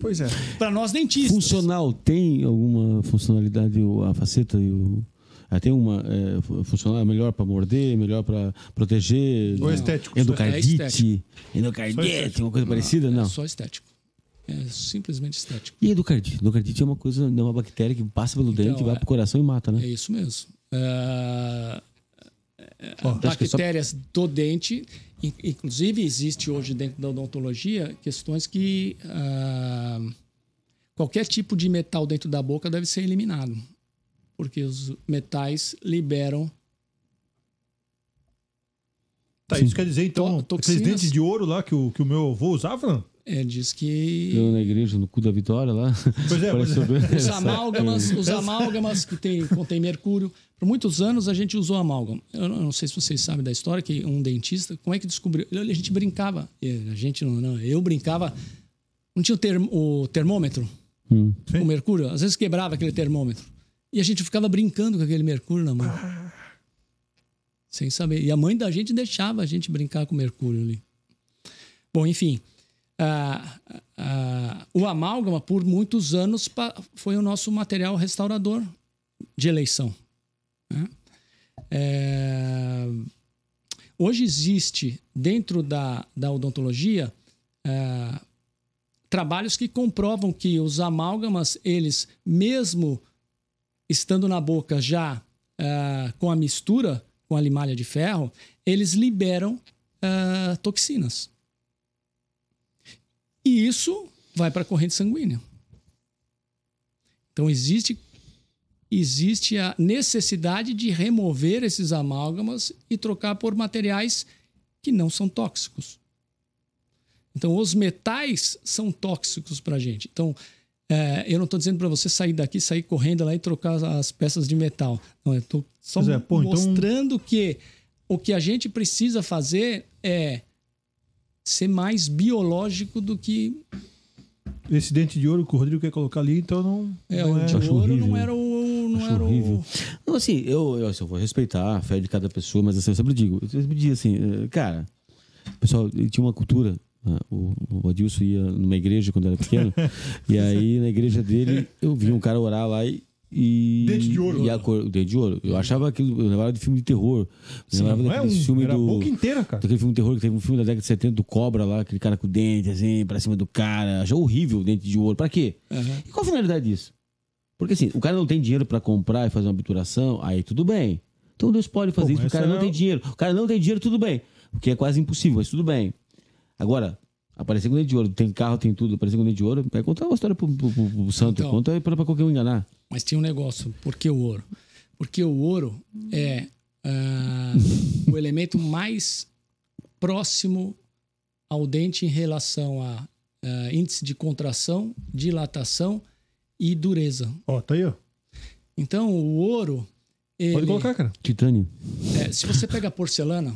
Pois é. Para nós dentistas. Funcional, tem alguma funcionalidade a faceta e o... tem uma funcional melhor para morder, melhor para proteger? Ou estético? Endocardite, uma coisa parecida? Não. É só estético. É simplesmente estético. E endocardite? Endocardite é uma coisa, uma bactéria que passa pelo dente, vai pro coração e mata, né? É isso mesmo. Bactérias do dente, inclusive existe hoje dentro da odontologia questões que qualquer tipo de metal dentro da boca deve ser eliminado, porque os metais liberam. Isso quer dizer então aqueles dentes de ouro lá que o meu avô usava, não? Diz que... Eu na igreja, no cu da Vitória lá. Pois é. Os amálgamas que contém mercúrio. Por muitos anos a gente usou amálgama. Eu não sei se vocês sabem da história, que um dentista, como é que descobriu? A gente brincava. Eu brincava. Não tinha o termômetro? O mercúrio. Às vezes quebrava aquele termômetro. E a gente ficava brincando com aquele mercúrio na mão. Sem saber. E a mãe da gente deixava a gente brincar com o mercúrio ali. Bom, enfim... o amálgama, por muitos anos, foi o nosso material restaurador de eleição. Né? Hoje existe, dentro da odontologia, trabalhos que comprovam que os amálgamas, eles, mesmo estando na boca já com a mistura, com a limalha de ferro, eles liberam toxinas. E isso vai para a corrente sanguínea. Então, existe a necessidade de remover esses amálgamas e trocar por materiais que não são tóxicos. Então, os metais são tóxicos para a gente. Então, eu não estou dizendo para você sair daqui, sair correndo lá e trocar as peças de metal. Não, eu estou só mostrando que o que a gente precisa fazer é ser mais biológico do que esse dente de ouro que o Rodrigo quer colocar ali, então não... O de Acho ouro horrível. não era o... Não Acho era horrível. o... Não, assim, eu vou respeitar a fé de cada pessoa, mas assim, eu sempre digo assim, cara, pessoal, ele tinha uma cultura, né? O Adilson ia numa igreja quando era pequeno, e aí na igreja dele eu vi um cara orar lá e Dente de ouro. Dente de ouro. Eu achava aquilo, eu lembrava de filme de terror. Eu lembrava Não é daquele filme era a do. boca inteira, cara. Daquele filme de terror que teve um filme da década de 70 do Cobra lá, aquele cara com o dente assim, pra cima do cara. Achei horrível o dente de ouro. Pra quê? E qual a finalidade disso? Porque assim, o cara não tem dinheiro pra comprar e fazer uma obturação, aí tudo bem. Então Deus pode fazer isso, o cara não tem dinheiro. O cara não tem dinheiro, tudo bem. Porque é quase impossível, mas tudo bem. Agora, aparecer com dente de ouro, tem carro, tem tudo, aparecer com dente de ouro, vai contar uma história pro santo, Então, conta aí pra qualquer um enganar. Mas tem um negócio. Por que o ouro? Porque o ouro é o elemento mais próximo ao dente em relação a índice de contração, dilatação e dureza. Ó, tá aí, ó. Então, o ouro... Pode colocar, cara. Titânio. Se você pega porcelana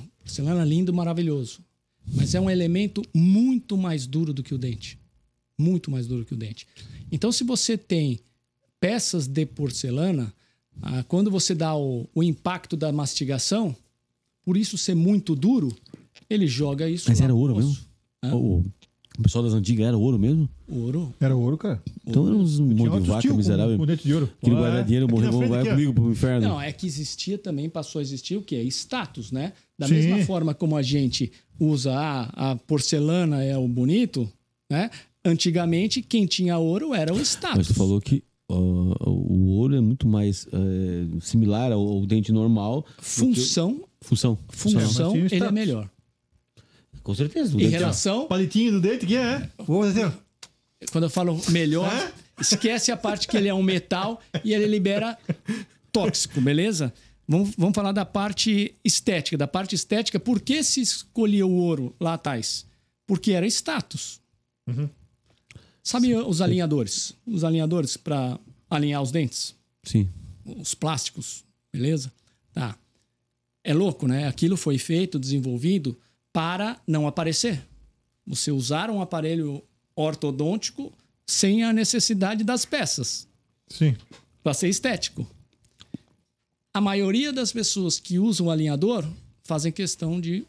lindo, maravilhoso. Mas é um elemento muito mais duro do que o dente. Muito mais duro que o dente. Então, se você tem peças de porcelana, quando você dá o impacto da mastigação, por isso ser muito duro, ele joga isso. Mas lá era no ouro osso. mesmo? O pessoal das antigas era ouro mesmo? Ouro. Era ouro, cara. Então era uns monte de vaca miserável. Com dente de ouro. Aquele guardar dinheiro, Aqui na morreu, frente vai aqui, ó. comigo pro inferno. Não, é que existia também, passou a existir o quê? Status, né? Da Sim. mesma forma como a gente usa a porcelana é o bonito, né? Antigamente, quem tinha ouro era o status. Mas tu falou que o ouro é muito mais similar ao dente normal. Função, Função, mas tinha ele é status. melhor. com certeza. Em relação, Palitinho do dente, que é? Vou fazer, ó. quando eu falo melhor, esquece a parte que ele é um metal e ele libera tóxico, beleza? Vamos falar da parte estética. Da parte estética, por que se escolhia o ouro lá atrás? Porque era status. Sabe os alinhadores? Os alinhadores para alinhar os dentes? Sim. Os plásticos, beleza? Tá. É louco, né? Aquilo foi feito, desenvolvido para não aparecer. Você usar um aparelho ortodôntico sem a necessidade das peças. Sim. Para ser estético. A maioria das pessoas que usam o alinhador fazem questão de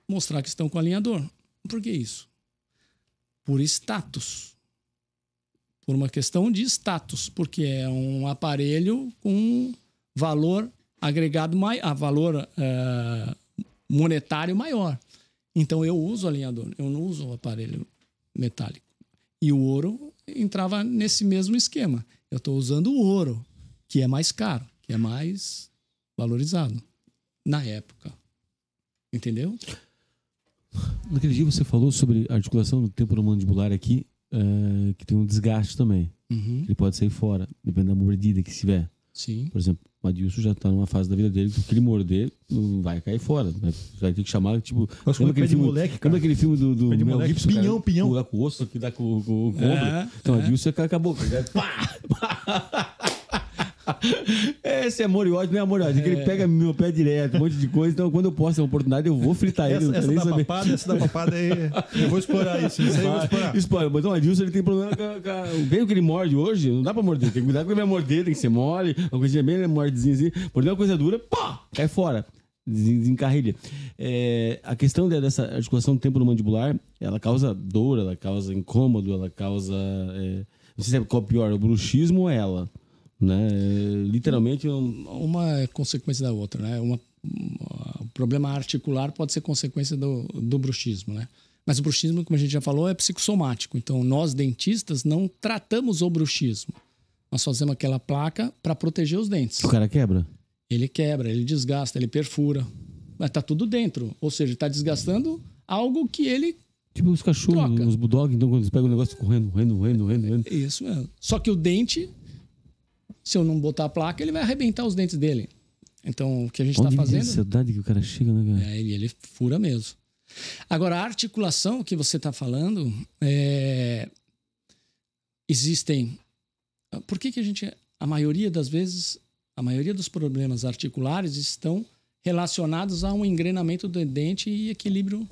mostrar que estão com o alinhador. Por que isso? Por status. Por uma questão de status. Porque é um aparelho com valor agregado maior, valor monetário maior. Então eu uso o alinhador, eu não uso o aparelho metálico. E o ouro entrava nesse mesmo esquema. Eu estou usando o ouro, que é mais caro, que é mais valorizado na época. Entendeu? Naquele dia você falou sobre a articulação do temporomandibular aqui, que tem um desgaste também. Ele pode sair fora, dependendo da mordida que tiver. Sim. Por exemplo, o Adilson já tá numa fase da vida dele que ele morder, vai cair fora. Vai ter que chamar, tipo... Mas Lembra aquele filme, moleque, cara. lembra aquele filme do Pé de Mel moleque. Gibson? Pinhão, cara? pinhão. Dá com o osso, que dá com o ombro. Então, o Adilson acabou. Pá! Esse é amor e ódio, não é amor e ódio. Ele pega meu pé direto, um monte de coisa. Então, quando eu posso ter uma oportunidade, eu vou fritar ele. Não Essa nem da saber. papada aí. Eu vou explorar isso. Isso aí eu vou explorar. Spoiler, mas o Adilson ele tem problema com bem o que ele morde hoje, não dá pra morder. Tem que cuidar quando ele vai morder, tem que ser mole, uma coisinha bem mordezinha assim. Morder uma coisa dura, pá, cai fora. Desencarrilha. A questão dessa articulação temporomandibular, ela causa dor, ela causa incômodo, ela causa. Não sei se é qual pior, o bruxismo ou ela. Né? Literalmente. Uma é consequência da outra, né? O problema articular pode ser consequência do bruxismo, né? Mas o bruxismo, como a gente já falou, é psicossomático. Então, nós dentistas não tratamos o bruxismo. Nós fazemos aquela placa para proteger os dentes. O cara quebra? Ele quebra, ele desgasta, ele perfura. Mas tá tudo dentro. Ou seja, está desgastando algo que ele... Tipo os cachorros, troca. os bulldogs, então quando eles pegam o negócio correndo. Isso mesmo. Só que o dente, se eu não botar a placa, ele vai arrebentar os dentes dele. Então, o que a gente está fazendo... A ansiedade que o cara chega, né, cara? Ele fura mesmo. Agora, a articulação que você está falando, existem... Por que a gente... A maioria das vezes, a maioria dos problemas articulares estão relacionados a um engrenamento do dente e equilíbrio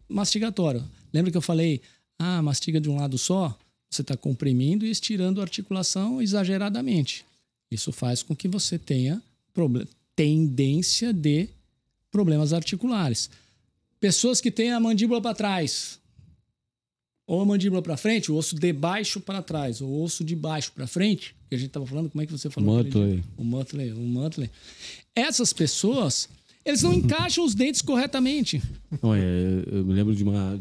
mastigatório. Lembra que eu falei, mastiga de um lado só? Você está comprimindo e estirando a articulação exageradamente. Isso faz com que você tenha tendência de problemas articulares. Pessoas que têm a mandíbula para trás ou a mandíbula para frente, o osso de baixo para trás, ou o osso de baixo para frente, que a gente estava falando, como é que você falou? O Mutley. Essas pessoas, eles não encaixam os dentes corretamente. Olha, eu me lembro de uma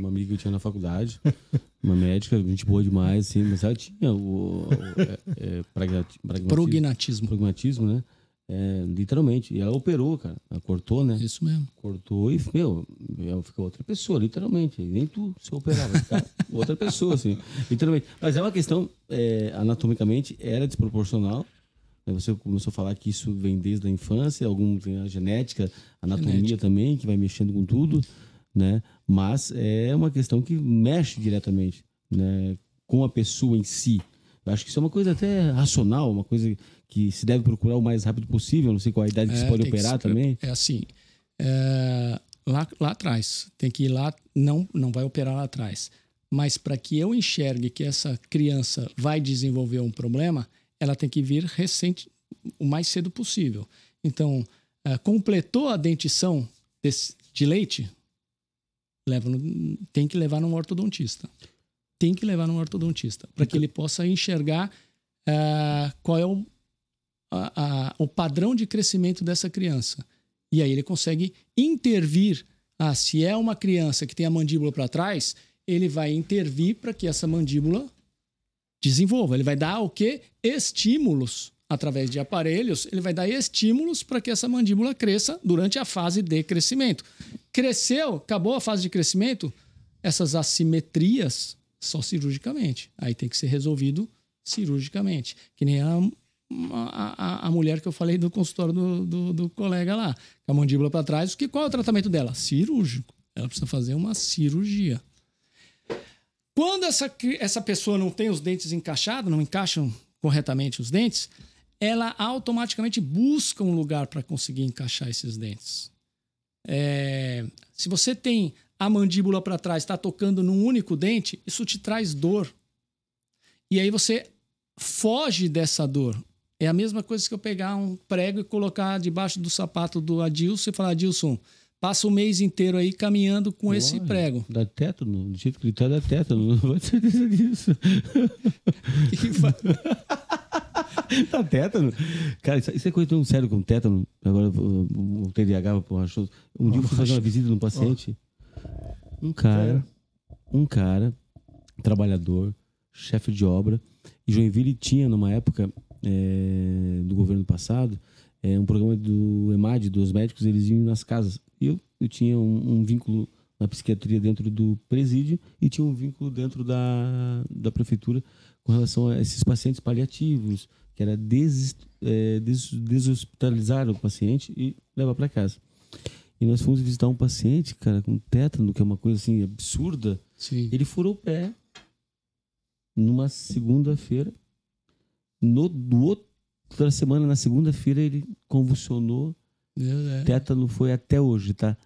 amiga que eu tinha na faculdade, uma médica, gente boa demais, assim, mas ela tinha o pragmatismo, né? Literalmente. E ela operou, cara. Ela cortou, né? Isso mesmo. Cortou e, ela ficou outra pessoa, literalmente. Nem tu se operava, ficar outra pessoa, assim. Literalmente. Mas é uma questão, anatomicamente, era desproporcional. Você começou a falar que isso vem desde a infância, alguns tem a genética, a anatomia também, que vai mexendo com tudo, né? Mas é uma questão que mexe diretamente, né, com a pessoa em si. Eu acho que isso é uma coisa até racional, uma coisa que se deve procurar o mais rápido possível. Não sei qual a idade que se pode operar também. É assim, lá atrás, tem que ir lá, não vai operar lá atrás. Mas para que eu enxergue que essa criança vai desenvolver um problema, ela tem que vir o mais cedo possível. Então, completou a dentição de leite, tem que levar num ortodontista. Tem que levar num ortodontista para que ele possa enxergar qual é o padrão de crescimento dessa criança. E aí ele consegue intervir. Se é uma criança que tem a mandíbula para trás, ele vai intervir para que essa mandíbula desenvolva. Ele vai dar o quê? Estímulos. Através de aparelhos, ele vai dar estímulos para que essa mandíbula cresça durante a fase de crescimento. Cresceu, acabou a fase de crescimento, essas assimetrias só cirurgicamente. Aí tem que ser resolvido cirurgicamente. Que nem a mulher que eu falei do consultório do colega lá. Com a mandíbula para trás. Qual é o tratamento dela? Cirúrgico. Ela precisa fazer uma cirurgia. Quando essa pessoa não tem os dentes encaixados, não encaixam corretamente os dentes, ela automaticamente busca um lugar para conseguir encaixar esses dentes. Se você tem a mandíbula para trás, está tocando num único dente, isso te traz dor. E aí você foge dessa dor. É a mesma coisa que eu pegar um prego e colocar debaixo do sapato do Adilson e falar: Adilson, passa o mês inteiro aí caminhando com esse prego. Dá tétano, do jeito que ele tá, dá tétano. Não vou ter certeza disso. Tá tétano? Cara, isso é coisa tão sério como tétano. Agora o TDAH, porra, um dia eu fui fazer uma visita num paciente. Um cara, trabalhador, chefe de obra. E Joinville tinha, numa época do governo passado, um programa do EMAD, dos médicos, eles iam nas casas. E eu tinha um vínculo na psiquiatria dentro do presídio e tinha um vínculo dentro da prefeitura com relação a esses pacientes paliativos, que era deshospitalizar o paciente e levar para casa. E nós fomos visitar um paciente, cara, com tétano, que é uma coisa assim absurda. Sim. Ele furou o pé numa segunda-feira. Outra semana, na segunda-feira, ele convulsionou. Tétano foi até hoje, tá?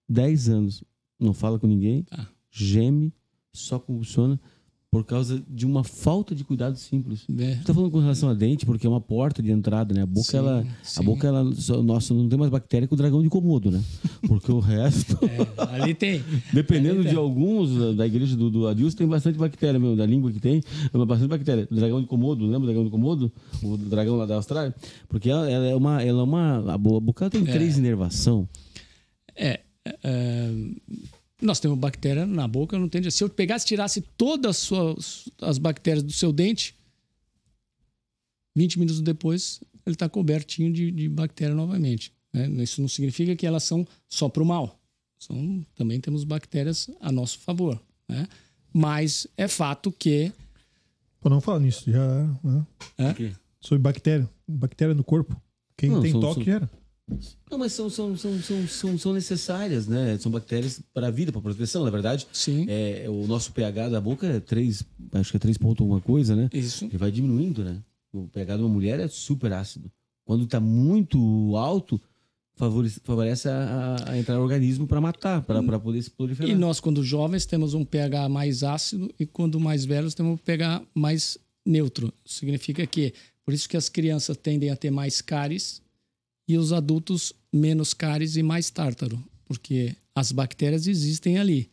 10 anos. Não fala com ninguém, geme, só convulsiona por causa de uma falta de cuidado simples. Você tá falando com relação a dente, porque é uma porta de entrada, né? A boca, a boca, nossa, não tem mais bactéria que o dragão de Komodo, né? Porque o resto... ali tem. Dependendo de alguns, da igreja do Adilson, tem bastante bactéria mesmo, da língua que tem, bastante bactéria. O dragão de Komodo, lembra do dragão de Komodo? O dragão lá da Austrália? Porque a boca tem 3 inervação. Nós temos bactéria na boca, não tem. Se eu pegasse e tirasse todas as bactérias do seu dente, 20 minutos depois, ele está cobertinho de bactéria novamente. Né? Isso não significa que elas são só para o mal. Também temos bactérias a nosso favor. Né? Mas é fato que... Pô, não fala nisso, já... Né? Sobre bactéria no corpo. Quem tem toque gera. Não, mas são necessárias, né? São bactérias para a vida, para a proteção, na verdade. Sim. O nosso pH da boca é 3, acho que é 3 ponto alguma coisa, né? Isso. Ele vai diminuindo, né? O pH de uma mulher é super ácido. Quando está muito alto, favorece a entrar no organismo para matar, para poder se proliferar. E nós, quando jovens, temos um pH mais ácido e quando mais velhos, temos um pH mais neutro. Significa que, por isso que as crianças tendem a ter mais cáries e os adultos menos cáries e mais tártaro, porque as bactérias existem ali.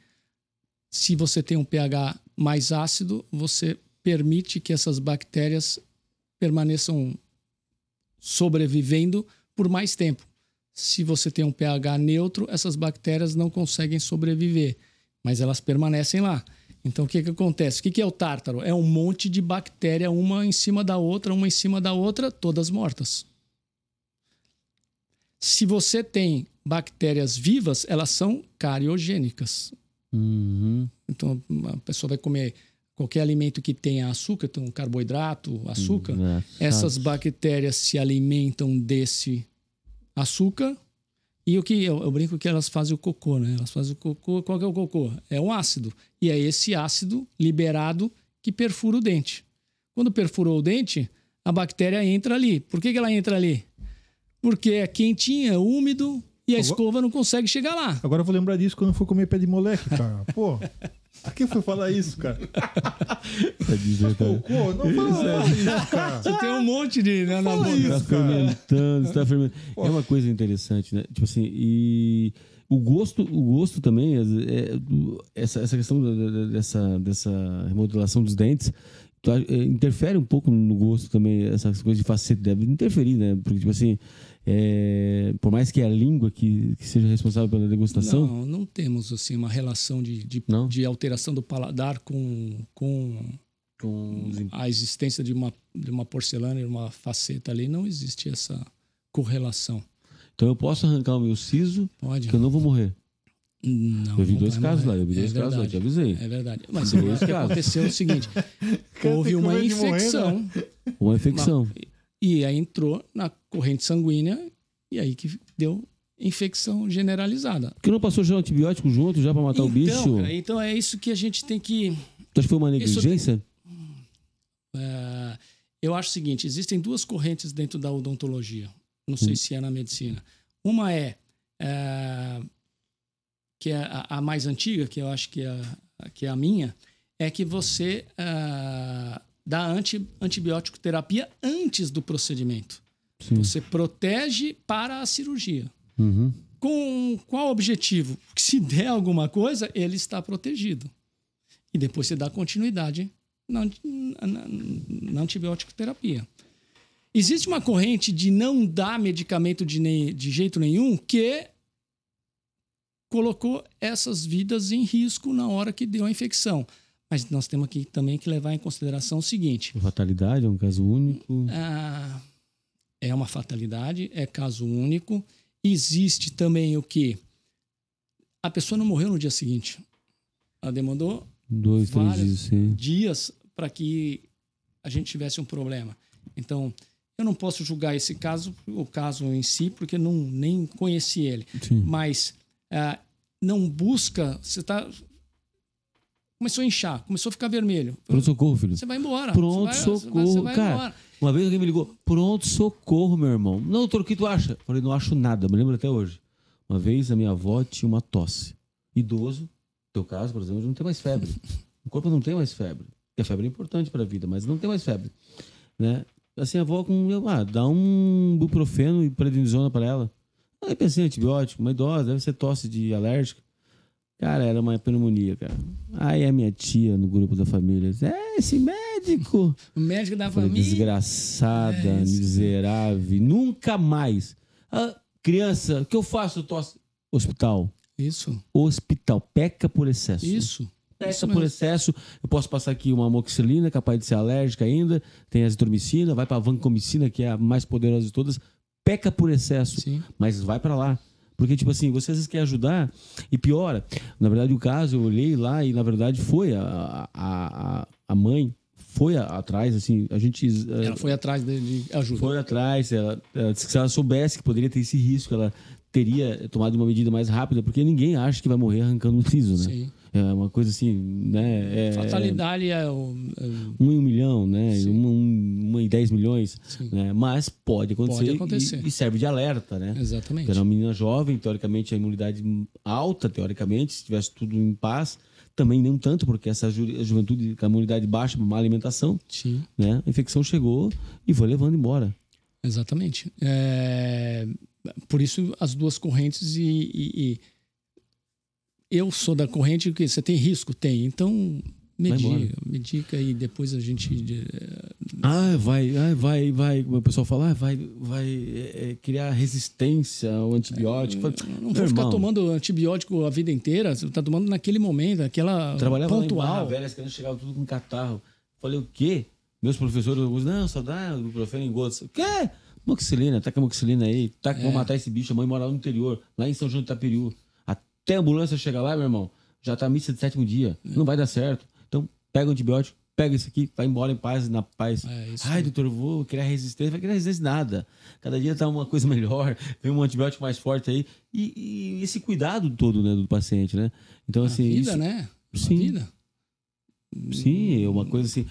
Se você tem um pH mais ácido, você permite que essas bactérias permaneçam sobrevivendo por mais tempo. Se você tem um pH neutro, essas bactérias não conseguem sobreviver, mas elas permanecem lá. Então, o que acontece? O que é o tártaro? É um monte de bactéria, uma em cima da outra, todas mortas. Se você tem bactérias vivas, elas são cariogênicas. Uhum. Então, a pessoa vai comer qualquer alimento que tenha açúcar, então carboidrato, açúcar. Essas bactérias se alimentam desse açúcar. E o que eu brinco que elas fazem o cocô, né? Elas fazem o cocô. Qual que é o cocô? É um ácido. E é esse ácido liberado que perfura o dente. Quando perfurou o dente, a bactéria entra ali. Por que ela entra ali? Porque é quentinha, é úmido e a escova não consegue chegar lá. Agora eu vou lembrar disso quando eu for comer pé de moleque, cara. Pô, a quem foi falar isso, cara? Pô, não fala isso, cara. Você tem um monte de... Né, na boca. Está fermentando, está fermentando. É uma coisa interessante, né? Tipo assim, e o gosto também, essa questão dessa remodelação dos dentes, interfere um pouco no gosto também, essas coisas de facete deve interferir, né? Porque, tipo assim, por mais que a língua que seja responsável pela degustação... Não temos, assim, uma relação de alteração do paladar com a existência de uma porcelana e uma faceta ali. Não existe essa correlação. Então eu posso arrancar o meu siso, Pode. que eu não vou morrer. Não, eu vi não dois vai casos morrer. lá, eu te avisei. É verdade. Mas o que aconteceu é o seguinte: houve uma infecção. Uma infecção. E aí entrou na corrente sanguínea e aí que deu infecção generalizada. Porque não passou já um antibiótico junto, já para matar o bicho? Cara, então é isso que a gente tem que... Tu acha que foi uma negligência? Eu acho o seguinte, existem duas correntes dentro da odontologia. Não sei se é na medicina. Uma que é a mais antiga, que eu acho que é a minha, é que você dá antibiótico terapia antes do procedimento. Sim. Você protege para a cirurgia. Uhum. Com qual objetivo? Porque se der alguma coisa, ele está protegido. E depois você dá continuidade na antibiótico terapia. Existe uma corrente de não dar medicamento de jeito nenhum que colocou essas vidas em risco na hora que deu a infecção. Mas nós temos aqui também que levar em consideração o seguinte... Fatalidade é um caso único? É uma fatalidade, é caso único. Existe também o que? A pessoa não morreu no dia seguinte. Ela demandou 2, 3 dias para que a gente tivesse um problema. Então, eu não posso julgar o caso em si, porque nem conheci ele. Sim. Mas... não busca, você começou a inchar, começou a ficar vermelho. Pronto-socorro, filho. Você vai embora. Pronto-socorro. Você vai cara, embora. Uma vez alguém me ligou, pronto-socorro, meu irmão. Não, doutor, o que tu acha? Eu falei, não acho nada, me lembro até hoje. Uma vez a minha avó tinha uma tosse. Idoso, no teu caso, por exemplo, não tem mais febre. O corpo não tem mais febre. Porque a febre é importante para a vida, mas não tem mais febre. Né? Assim, a avó dá um ibuprofeno e prednisona para ela. Aí pensei em antibiótico, uma idosa, deve ser tosse de alérgica. Cara, era uma pneumonia, cara. Aí a minha tia no grupo da família, esse médico. O médico da falei, família. Desgraçada, miserável. Nunca mais. Criança, o que eu faço? Tosse. Hospital. Isso. Hospital. Peca por excesso. Isso. Peca por excesso. Eu posso passar aqui uma amoxicilina, capaz de ser alérgica ainda. Tem azitromicina, vai para a vancomicina, que é a mais poderosa de todas. Peca por excesso, Sim. Mas vai para lá. Porque, tipo assim, você às vezes quer ajudar e piora. Na verdade, o caso, eu olhei lá e, na verdade, foi a mãe foi atrás, assim, a gente... Ela foi atrás de ajuda. Foi atrás, ela disse que se ela soubesse que poderia ter esse risco, ela teria tomado uma medida mais rápida, porque ninguém acha que vai morrer arrancando um siso, né? Sim. É uma coisa assim, né? Fatalidade é o... 1 em 1 milhão, né? 1 em 10 milhões, né? Mas pode acontecer. E serve de alerta, né? Exatamente. Era uma menina jovem, teoricamente a imunidade alta, teoricamente, se tivesse tudo em paz. Também nem tanto, porque essa juventude com a imunidade baixa, má alimentação, né? A infecção chegou e foi levando embora. Exatamente. Por isso as duas correntes e eu sou da corrente que você tem risco? Tem. Então, medica e depois a gente... vai. O pessoal fala, vai criar resistência ao antibiótico. Não vou ficar tomando antibiótico a vida inteira. Você tá tomando naquele momento, aquela trabalhava pontual. Trabalhava lá em Barra Velha, as crianças chegavam tudo com catarro. Falei, o quê? Meus professores, não, só dá ibuprofeno em gotas. O quê? Moxilina, taca moxilina aí. Vamos matar esse bicho. A mãe mora lá no interior, lá em São João de Itaperiú. Até a ambulância chegar lá, meu irmão, já tá a missa de 7º dia. Não vai dar certo. Então, pega o antibiótico, pega isso aqui, vai embora em paz, na paz. Ai, doutor, eu vou criar resistência. Vai criar resistência nada. Cada dia tá uma coisa melhor, vem um antibiótico mais forte aí. E esse cuidado todo, né, do paciente, né? Então, assim... vida, né? Sim. Vida. Sim, é uma coisa assim...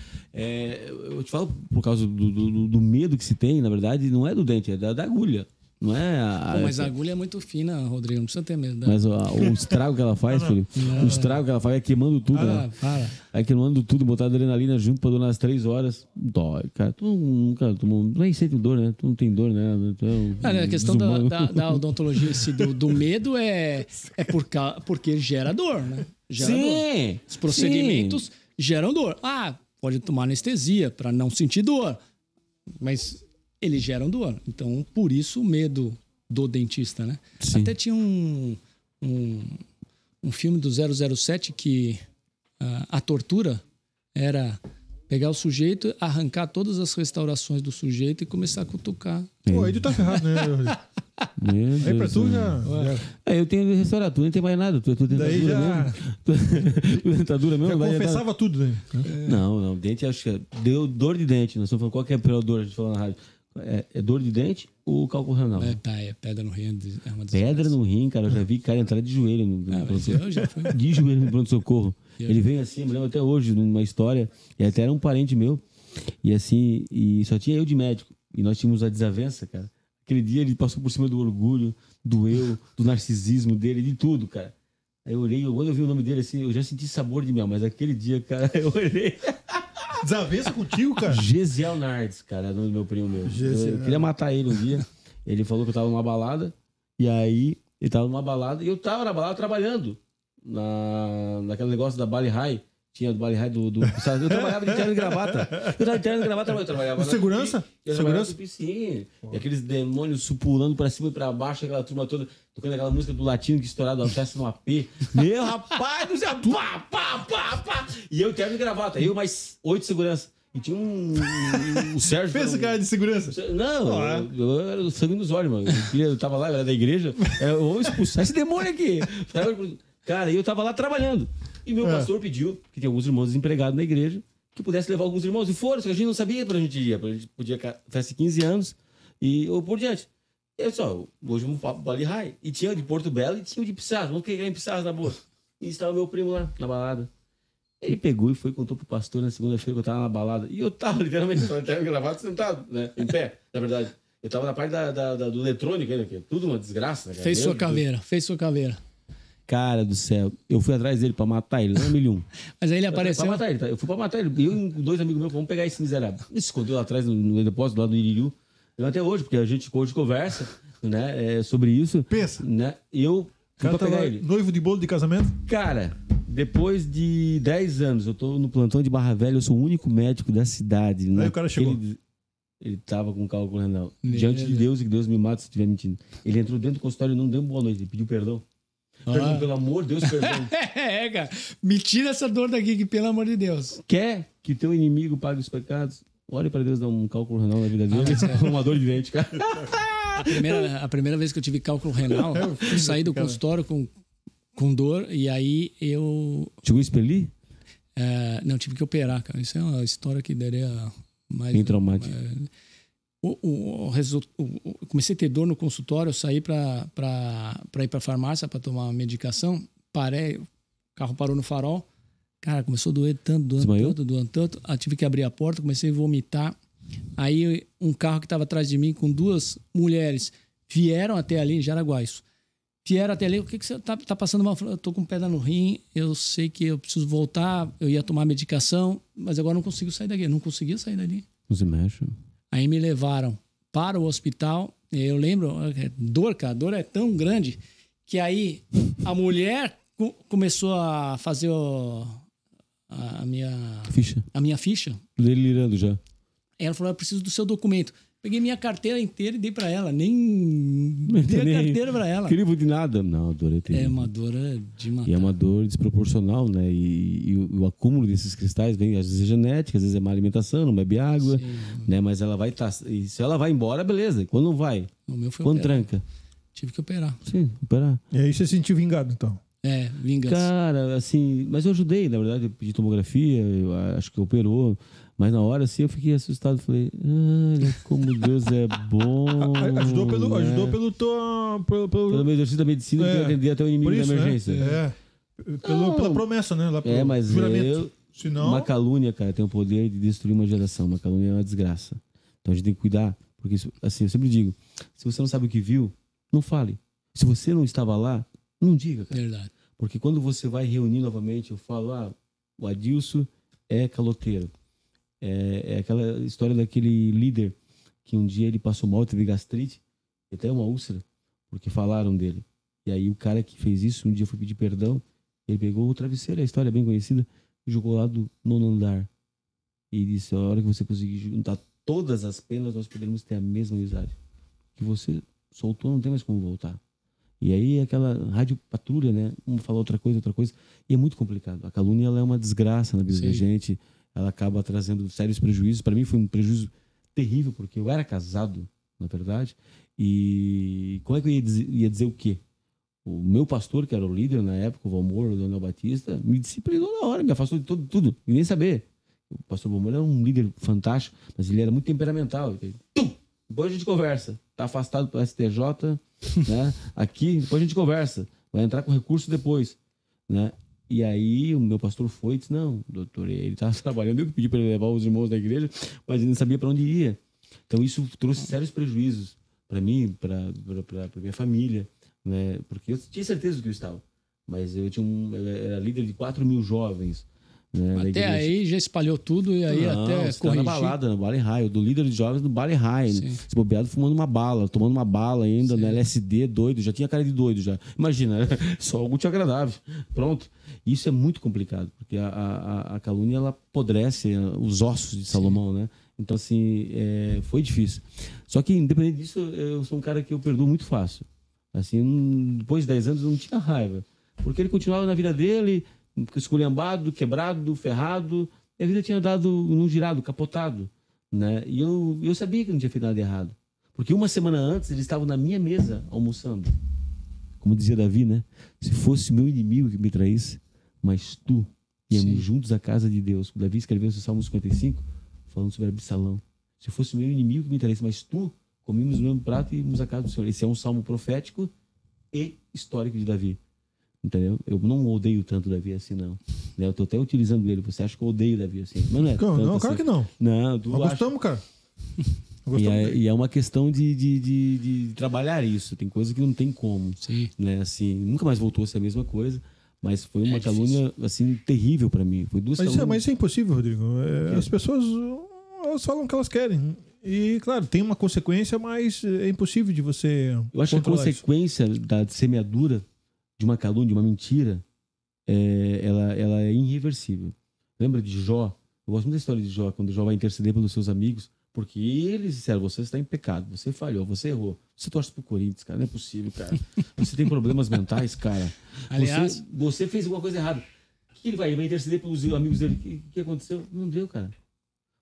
eu te falo por causa do medo que se tem, na verdade, não é do dente, é da agulha. Não é mas a agulha é muito fina, Rodrigo, não precisa ter medo. Mas o estrago que ela faz, filho, o estrago que ela faz é queimando tudo, né? É queimando tudo, botar adrenalina junto pra durar umas 3 horas. Dói, cara. Tu nunca tomou. Nem sente dor, né? Tu não tem dor, né? A questão da odontologia do medo é porque gera dor, né? Gera dor. Os procedimentos geram dor. Pode tomar anestesia pra não sentir dor. Mas eles geram dor. Então, por isso o medo do dentista, né? Sim. Até tinha um filme do 007 que a tortura era pegar o sujeito, arrancar todas as restaurações do sujeito e começar a cutucar. Pô, aí tu tá ferrado, né? Aí pra tu já... eu tenho restauratura, não tem mais nada. Tu dentadura mesmo. Tu dentadura mesmo. Já confessava tudo, né? Não. Dente, acho que deu dor de dente. Nós estamos falando qual que é a pior dor, a gente falou na rádio. É dor de dente ou cálculo renal? É pedra no rim. É uma pedra no rim, cara. Eu já vi cara entrar de joelho no pronto-socorro. De joelho no pronto-socorro. Ele veio assim, eu me lembro até hoje, numa história, e até era um parente meu. E assim, e só tinha eu de médico. E nós tínhamos a desavença, cara. Aquele dia ele passou por cima do orgulho, do eu, do narcisismo dele, de tudo, cara. Aí eu olhei, quando eu vi o nome dele assim, eu já senti sabor de mel, mas aquele dia, cara, eu olhei. Desavença contigo, cara? Gesiel Nardes, cara, nome do meu primo meu. Eu queria matar ele um dia. Ele falou que eu tava numa balada. E aí, ele tava numa balada. E eu tava na balada trabalhando. Naquele negócio da Bali High. Tinha do Bali High do... Eu trabalhava de terno e gravata. Eu trabalhava segurança? Segurança? Sim. E aqueles demônios pulando pra cima e pra baixo. Aquela turma toda tocando aquela música do latino que estourado a festa no AP. Meu rapaz do céu! Pá! E eu terno e gravata. Eu mais 8 segurança. E tinha o Sérgio... Fez esse cara de segurança? Não, eu era o sangue nos olhos, mano. Eu tava lá, eu era da igreja. Eu vou expulsar esse demônio aqui. Cara, eu tava lá trabalhando. E meu pastor pediu, que tem alguns irmãos desempregados na igreja, que pudesse levar alguns irmãos. E foram, só que a gente não sabia pra onde ia. A gente podia festa de 15 anos ou por diante. E eu só, hoje vamos para Bali High. E tinha o de Porto Belo e tinha o de Pissarros. Vamos pegar em Pissarros na boa. E estava meu primo lá, na balada. Ele pegou e contou pro pastor na segunda-feira que eu tava na balada. E eu tava literalmente gravado, sentado, né? Em pé, na verdade. Eu tava na parte do eletrônico ainda, que é tudo uma desgraça. Né, fez sua caveira. Cara do céu, eu fui atrás dele pra matar ele, não 1001. Mas aí ele apareceu. Pra matar ele, tá? Eu fui pra matar ele. Eu e 2 amigos meus, vamos pegar esse miserável. Ele se escondeu lá atrás no depósito, lá do Iririu. Eu até hoje, porque a gente hoje conversa, né, sobre isso. Pensa. Né? Eu fui pra pegar ele. Noivo de bolo de casamento? Cara, depois de 10 anos, eu tô no plantão de Barra Velha, eu sou o único médico da cidade. Aí o cara chegou. Ele tava com cálculo renal. Diante de Deus, e que Deus me mata se estiver mentindo. Ele entrou dentro do consultório e não deu boa noite, ele pediu perdão. Perdão, pelo amor de Deus, perdão. Cara. Me tira essa dor daqui, que pelo amor de Deus. Quer que teu inimigo pague os pecados? Olhe para Deus dar um cálculo renal na vida dele. Uma dor de dente, cara. A primeira vez que eu tive cálculo renal, eu saí do consultório com dor e aí eu... Chegou a expelir? Não, tive que operar, cara. Isso é uma história que daria mais... Bem traumática. Comecei a ter dor no consultório, eu saí para ir para a farmácia para tomar uma medicação, parei, carro parou no farol. Cara, começou a doer tanto, Desmaiou? doendo tanto. Eu tive que abrir a porta, comecei a vomitar. Aí um carro que estava atrás de mim com 2 mulheres vieram até ali, em Jaraguá, isso. Vieram até ali, o que você tá passando mal? Eu tô com pedra no rim, eu sei que eu preciso voltar, eu ia tomar medicação, mas agora não consigo sair daqui. Eu não conseguia sair dali. Não se mexe. Aí me levaram para o hospital. Eu lembro, cara, a dor é tão grande que aí a mulher começou a fazer a minha ficha. Delirando já. Ela falou, eu preciso do seu documento. Peguei minha carteira inteira e dei pra ela. Nem dei a carteira pra ela. Crivo de nada. Não, a dor é terrível. É uma dor de matar. E é uma dor desproporcional, né? E o acúmulo desses cristais vem, às vezes é genética, às vezes é má alimentação, não bebe água, né? Mas ela vai estar... E se ela vai embora, beleza. Quando não vai? O meu foi Quando operar. tranca? Tive que operar. Sim, operar. E aí você se sentiu vingado, então? Vingança. Cara, assim... Mas eu ajudei, na verdade. Eu pedi tomografia, eu acho que operou. Mas na hora, assim, eu fiquei assustado. Falei, olha como Deus é bom. Ajudou pelo meu exercício da medicina que eu atendi até o inimigo da emergência. Pela promessa, né? Lá Mas juramento. Senão... uma calúnia, cara, tem o poder de destruir uma geração. Uma calúnia é uma desgraça. Então a gente tem que cuidar. Porque, assim, eu sempre digo, se você não sabe o que viu, não fale. Se você não estava lá, não diga, cara. Verdade. Porque quando você vai reunir novamente, eu falo, o Adilson é caloteiro. É aquela história daquele líder que um dia ele passou mal, teve gastrite, até uma úlcera, porque falaram dele. E aí o cara que fez isso, um dia foi pedir perdão, ele pegou o travesseiro, a história é bem conhecida, e jogou lá do 9º andar. E disse, a hora que você conseguir juntar todas as penas, nós poderemos ter a mesma amizade. Que você soltou, não tem mais como voltar. E aí aquela rádio patrulha, né? Um fala outra coisa, e é muito complicado. A calúnia, ela é uma desgraça na vida da gente. Ela acaba trazendo sérios prejuízos. Para mim foi um prejuízo terrível, porque eu era casado, na verdade, e como é que eu ia dizer o quê? O meu pastor, que era o líder na época, o Valmor, o Leonel Batista, me disciplinou na hora, me afastou de tudo, e nem saber. O pastor Valmor era um líder fantástico, mas ele era muito temperamental. Depois a gente conversa. Tá afastado do STJ, né? Aqui, depois a gente conversa. Vai entrar com recurso depois, né? E aí o meu pastor foi e disse, não, doutor, ele estava trabalhando, eu que pedi para ele levar os irmãos da igreja, mas ele não sabia para onde ia. Então isso trouxe sérios prejuízos para mim, para minha família, né? Porque eu tinha certeza do que eu estava, mas eu era líder de 4.000 jovens. Né, até aí já espalhou tudo e aí até corrigir. Na balada, no Bale High, do líder de jovens no Bale High, né? Se bobeado fumando uma bala, tomando uma bala ainda, no LSD, doido, já tinha cara de doido já. Imagina, só algo te agradável. Pronto. Isso é muito complicado, porque a calúnia, ela apodrece os ossos de Salomão, né? Então, assim, foi difícil. Só que, independente disso, eu sou um cara que eu perdoo muito fácil. Assim, depois de 10 anos, eu não tinha raiva. Porque ele continuava na vida dele, esculhambado, quebrado, ferrado, e a vida tinha dado num girado, capotado, né? E eu sabia que não tinha feito nada de errado, porque uma semana antes eles estavam na minha mesa almoçando, como dizia Davi, né? Se fosse meu inimigo que me traísse, mas tu, íamos juntos à casa de Deus. O Davi escreveu esse Salmo 55 falando sobre Absalão. Se fosse meu inimigo que me traísse, mas tu, comíamos o mesmo prato e íamos à casa do Senhor. Esse é um salmo profético e histórico de Davi. Entendeu? Eu não odeio tanto Davi assim, não. Eu tô até utilizando ele. Você acha que eu odeio Davi assim? Mas não é tanto não, assim. claro que não. Não, Nós gostamos, cara. E é uma questão de trabalhar isso. Tem coisa que não tem como. Sim. Né? Assim, nunca mais voltou a ser a mesma coisa. Mas foi uma calúnia assim, terrível para mim. Foi duas calúnias. Mas isso é impossível, Rodrigo. As pessoas elas falam o que elas querem. E, claro, tem uma consequência, mas é impossível de você. Eu acho que a consequência da semeadura de uma calúnia, de uma mentira, ela é irreversível. Lembra de Jó? Eu gosto muito da história de Jó, quando Jó vai interceder pelos seus amigos, porque eles disseram, você está em pecado, você falhou, você errou. Você torce pro Corinthians, cara, não é possível, cara. Você tem problemas mentais, cara. Aliás, você fez alguma coisa errada. O que ele vai interceder pelos amigos dele? O que aconteceu? Não deu, cara.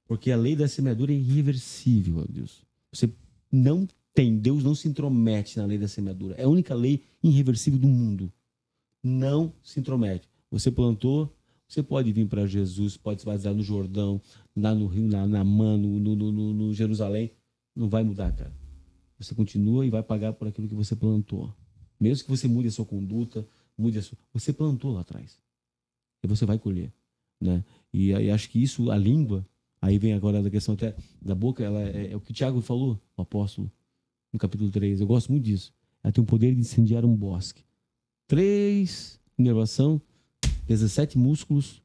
Porque a lei da semeadura é irreversível, ó Deus. Você não tem, Deus não se intromete na lei da semeadura. É a única lei irreversível do mundo. Não se intromete. Você plantou, você pode vir para Jesus, pode se batizar no Jordão, lá no Rio, na Mano, no Jerusalém. Não vai mudar, cara. Você continua e vai pagar por aquilo que você plantou. Mesmo que você mude a sua conduta, você plantou lá atrás. e você vai colher, né? E aí acho que isso, a língua, aí vem agora da questão até da boca, ela é o que o Tiago falou, o apóstolo, no capítulo 3. Eu gosto muito disso. Ela tem o poder de incendiar um bosque. 3, inervação, 17 músculos,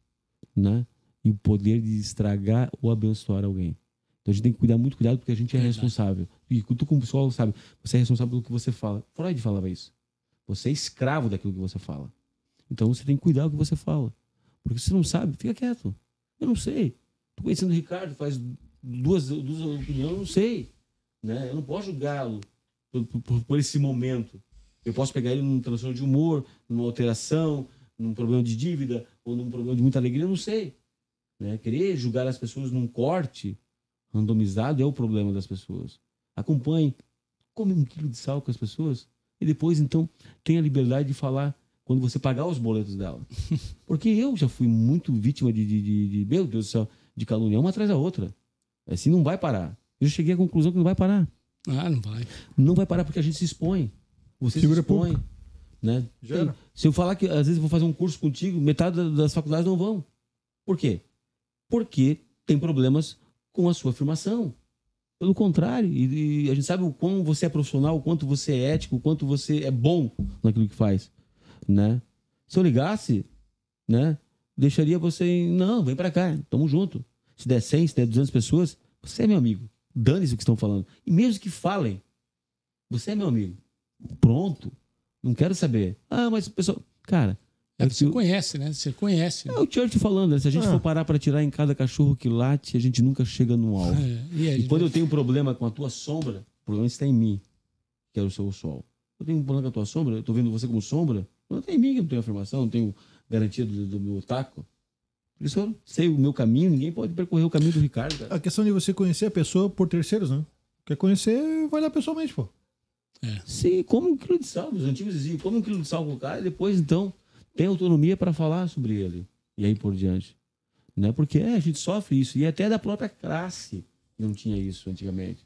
né? E o poder de estragar ou abençoar alguém. Então a gente tem que cuidar, muito cuidado, porque a gente é responsável. E tu, como psicólogo, sabe, você é responsável pelo que você fala. Freud falava isso. Você é escravo daquilo que você fala. Então você tem que cuidar do que você fala. Porque se você não sabe, fica quieto. Eu não sei. Tô conhecendo o Ricardo, faz duas opiniões, eu não sei. Né? Eu não posso julgá-lo por esse momento. Eu posso pegar ele num transtorno de humor, numa alteração, num problema de dívida, ou num problema de muita alegria, eu não sei. Né? Querer julgar as pessoas num corte randomizado é o problema das pessoas. Acompanhe, come 1 quilo de sal com as pessoas e depois, então, tenha a liberdade de falar quando você pagar os boletos dela. Porque eu já fui muito vítima de meu Deus do céu, de calúnia, uma atrás da outra. Assim não vai parar. Eu cheguei à conclusão que não vai parar. Ah, não vai. Não vai parar porque a gente se expõe. Você Figura se expõe. Né? Se eu falar que às vezes eu vou fazer um curso contigo, metade das faculdades não vão. Por quê? Porque tem problemas com a sua afirmação. Pelo contrário, e a gente sabe o quão você é profissional, o quanto você é ético, o quanto você é bom naquilo que faz. Né? Se eu ligasse, né, deixaria você... Não, vem pra cá, tamo junto. Se der 100, se der 200 pessoas, você é meu amigo. Dane-se o que estão falando. E mesmo que falem, você é meu amigo. Pronto. Não quero saber. Ah, mas o pessoal... Cara... Você conhece, né? Você conhece. É o Church falando, né? Se a gente for parar para tirar em cada cachorro que late, a gente nunca chega no alvo. E quando eu tenho um problema com a tua sombra, o problema está em mim, que é o seu sol. Eu tenho um problema com a tua sombra, eu tô vendo você como sombra, não tem em mim, que eu não tenho afirmação, não tenho garantia do meu taco. Por isso eu sei o meu caminho, ninguém pode percorrer o caminho do Ricardo. Cara. A questão de você conhecer a pessoa por terceiros, né? Quer conhecer, vai lá pessoalmente, pô. Sim, come 1 quilo de sal. Os antigos diziam, come 1 quilo de sal com o cara e depois, então... tem autonomia para falar sobre ele. E aí por diante. Né? Porque a gente sofre isso. E até da própria classe não tinha isso antigamente.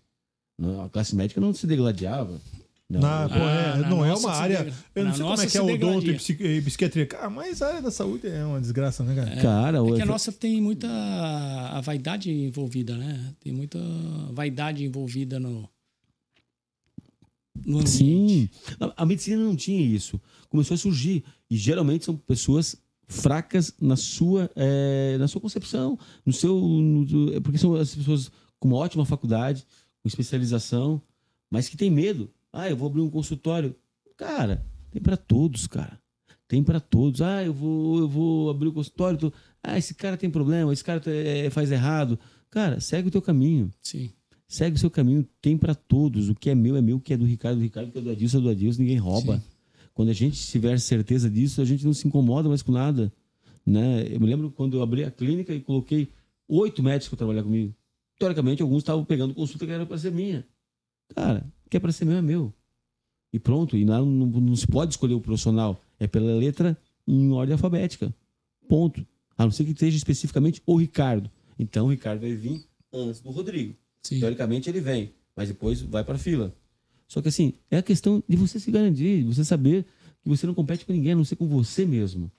A classe médica não se degladiava. Não é uma área... Eu não sei como é que é o odonto e psiquiatria. Mas a área da saúde é uma desgraça, né, cara? É que a nossa tem muita a vaidade envolvida, né? Tem muita vaidade envolvida no ambiente. Sim. A medicina não tinha isso. Começou a surgir. E geralmente são pessoas fracas na sua concepção, porque são as pessoas com uma ótima faculdade, com especialização, mas que tem medo. Ah, eu vou abrir um consultório. Cara, tem para todos, cara. Tem para todos. Ah, eu vou abrir um consultório. Esse cara tem problema, esse cara faz errado. Cara, segue o teu caminho. Sim. Segue o seu caminho, tem para todos. O que é meu, o que é do Ricardo, o que é do Adilson, é do Adilson, ninguém rouba. Sim. Quando a gente tiver certeza disso, a gente não se incomoda mais com nada. Né? Eu me lembro quando eu abri a clínica e coloquei 8 médicos para trabalhar comigo. Teoricamente, alguns estavam pegando consulta que era para ser minha. Cara, o que é para ser meu é meu. E pronto. E não se pode escolher o profissional. É pela letra em ordem alfabética. Ponto. A não ser que seja especificamente o Ricardo. Então, o Ricardo vai vir antes do Rodrigo. Sim. Teoricamente, ele vem. Mas depois vai para a fila. Só que assim, é a questão de você se garantir, de você saber que você não compete com ninguém, a não ser com você mesmo.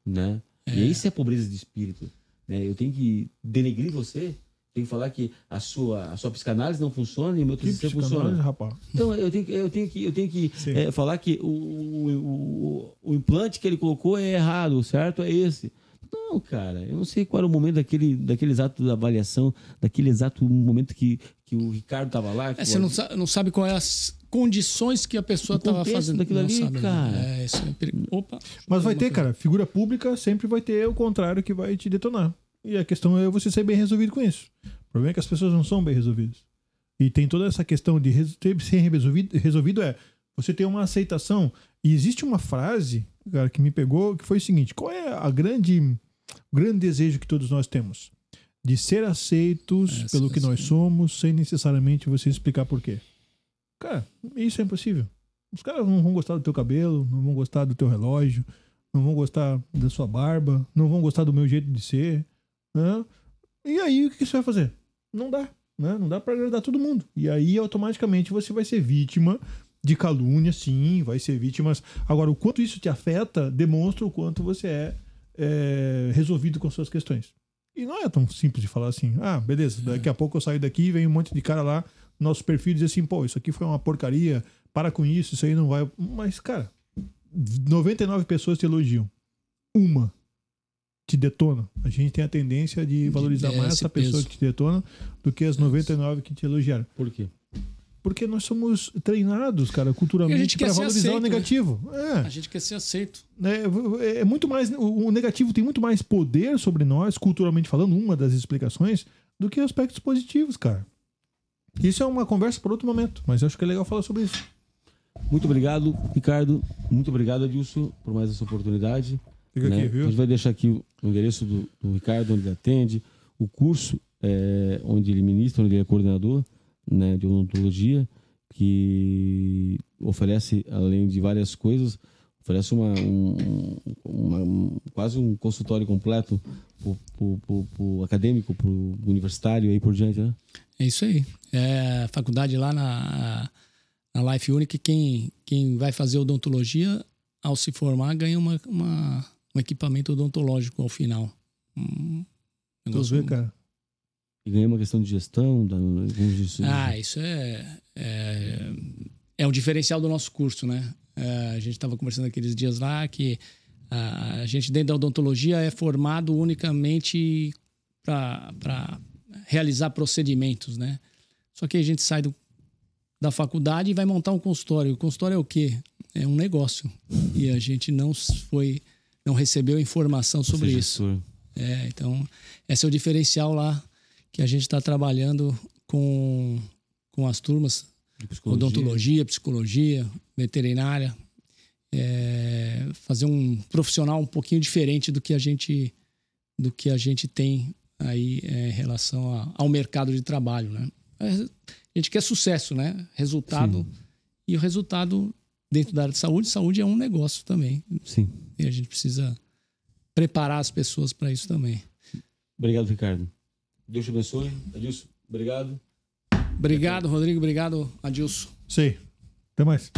Né? E isso é pobreza de espírito. Né? Eu tenho que denegrir você, tenho que falar que a sua psicanálise não funciona e o meu TCC funciona. Rapaz. Então eu tenho que falar que o implante que ele colocou é errado, certo? É esse. Não, cara, eu não sei qual era o momento daquele exato da avaliação, daquele exato momento que o Ricardo estava lá. Você não sabe quais as condições que a pessoa estava fazendo daquilo ali, sabe, cara. Isso é perigoso. Opa. Mas vai ter, cara, figura pública sempre vai ter o contrário que vai te detonar. E a questão é você ser bem resolvido com isso. O problema é que as pessoas não são bem resolvidas. E tem toda essa questão de ser resolvido você ter uma aceitação. E existe uma frase, cara, que me pegou, que foi o seguinte: qual é o grande desejo que todos nós temos? De ser aceitos pelo que nós somos, sem necessariamente você explicar por quê. Cara, isso é impossível. Os caras não vão gostar do teu cabelo, não vão gostar do teu relógio, não vão gostar da sua barba, não vão gostar do meu jeito de ser. Né? E aí, o que você vai fazer? Não dá. Né? Não dá pra agradar todo mundo. E aí, automaticamente, você vai ser vítima de calúnia, sim, vai ser vítima. Agora, o quanto isso te afeta, demonstra o quanto você é resolvido com suas questões. E não é tão simples de falar assim, beleza, daqui a pouco eu saio daqui e vem um monte de cara lá no nosso perfil e diz assim, pô, isso aqui foi uma porcaria, para com isso aí não vai... Mas, cara, 99 pessoas te elogiam. Uma te detona. A gente tem a tendência de valorizar mais essa pessoa que te detona do que as 99 que te elogiaram. Por quê? Porque nós somos treinados, cara, culturalmente para valorizar o negativo. A gente quer ser aceito. É muito mais... O negativo tem muito mais poder sobre nós, culturalmente falando, uma das explicações, do que aspectos positivos, cara. Isso é uma conversa para outro momento, mas eu acho que é legal falar sobre isso. Muito obrigado, Ricardo. Muito obrigado, Adilson, por mais essa oportunidade. Fica aqui, viu? A gente vai deixar aqui o endereço do Ricardo, onde ele atende, o curso onde ele ministra, onde ele é coordenador, né, de odontologia, que oferece, além de várias coisas, oferece quase um consultório completo pro acadêmico, pro universitário e aí por diante, né? É isso aí. A faculdade lá na Life Unique, quem vai fazer odontologia, ao se formar, ganha um equipamento odontológico ao final. Negócio ver, cara. E ganha uma questão de gestão? Isso é um diferencial do nosso curso, né? A gente estava conversando aqueles dias lá que a gente dentro da odontologia é formado unicamente para realizar procedimentos, né? Só que a gente sai da faculdade e vai montar um consultório. O consultório é o quê? É um negócio. E a gente não recebeu informação sobre isso. Então, esse é o diferencial lá que a gente está trabalhando com as turmas odontologia, psicologia, veterinária, fazer um profissional um pouquinho diferente do que a gente tem aí em relação ao mercado de trabalho, né? A gente quer sucesso, né? Resultado. Sim. E o resultado dentro da área de saúde é um negócio também. Sim. E a gente precisa preparar as pessoas para isso também. Obrigado, Ricardo. Deus te abençoe. Adilson, obrigado. Obrigado, Rodrigo. Obrigado, Adilson. Sei. Até mais.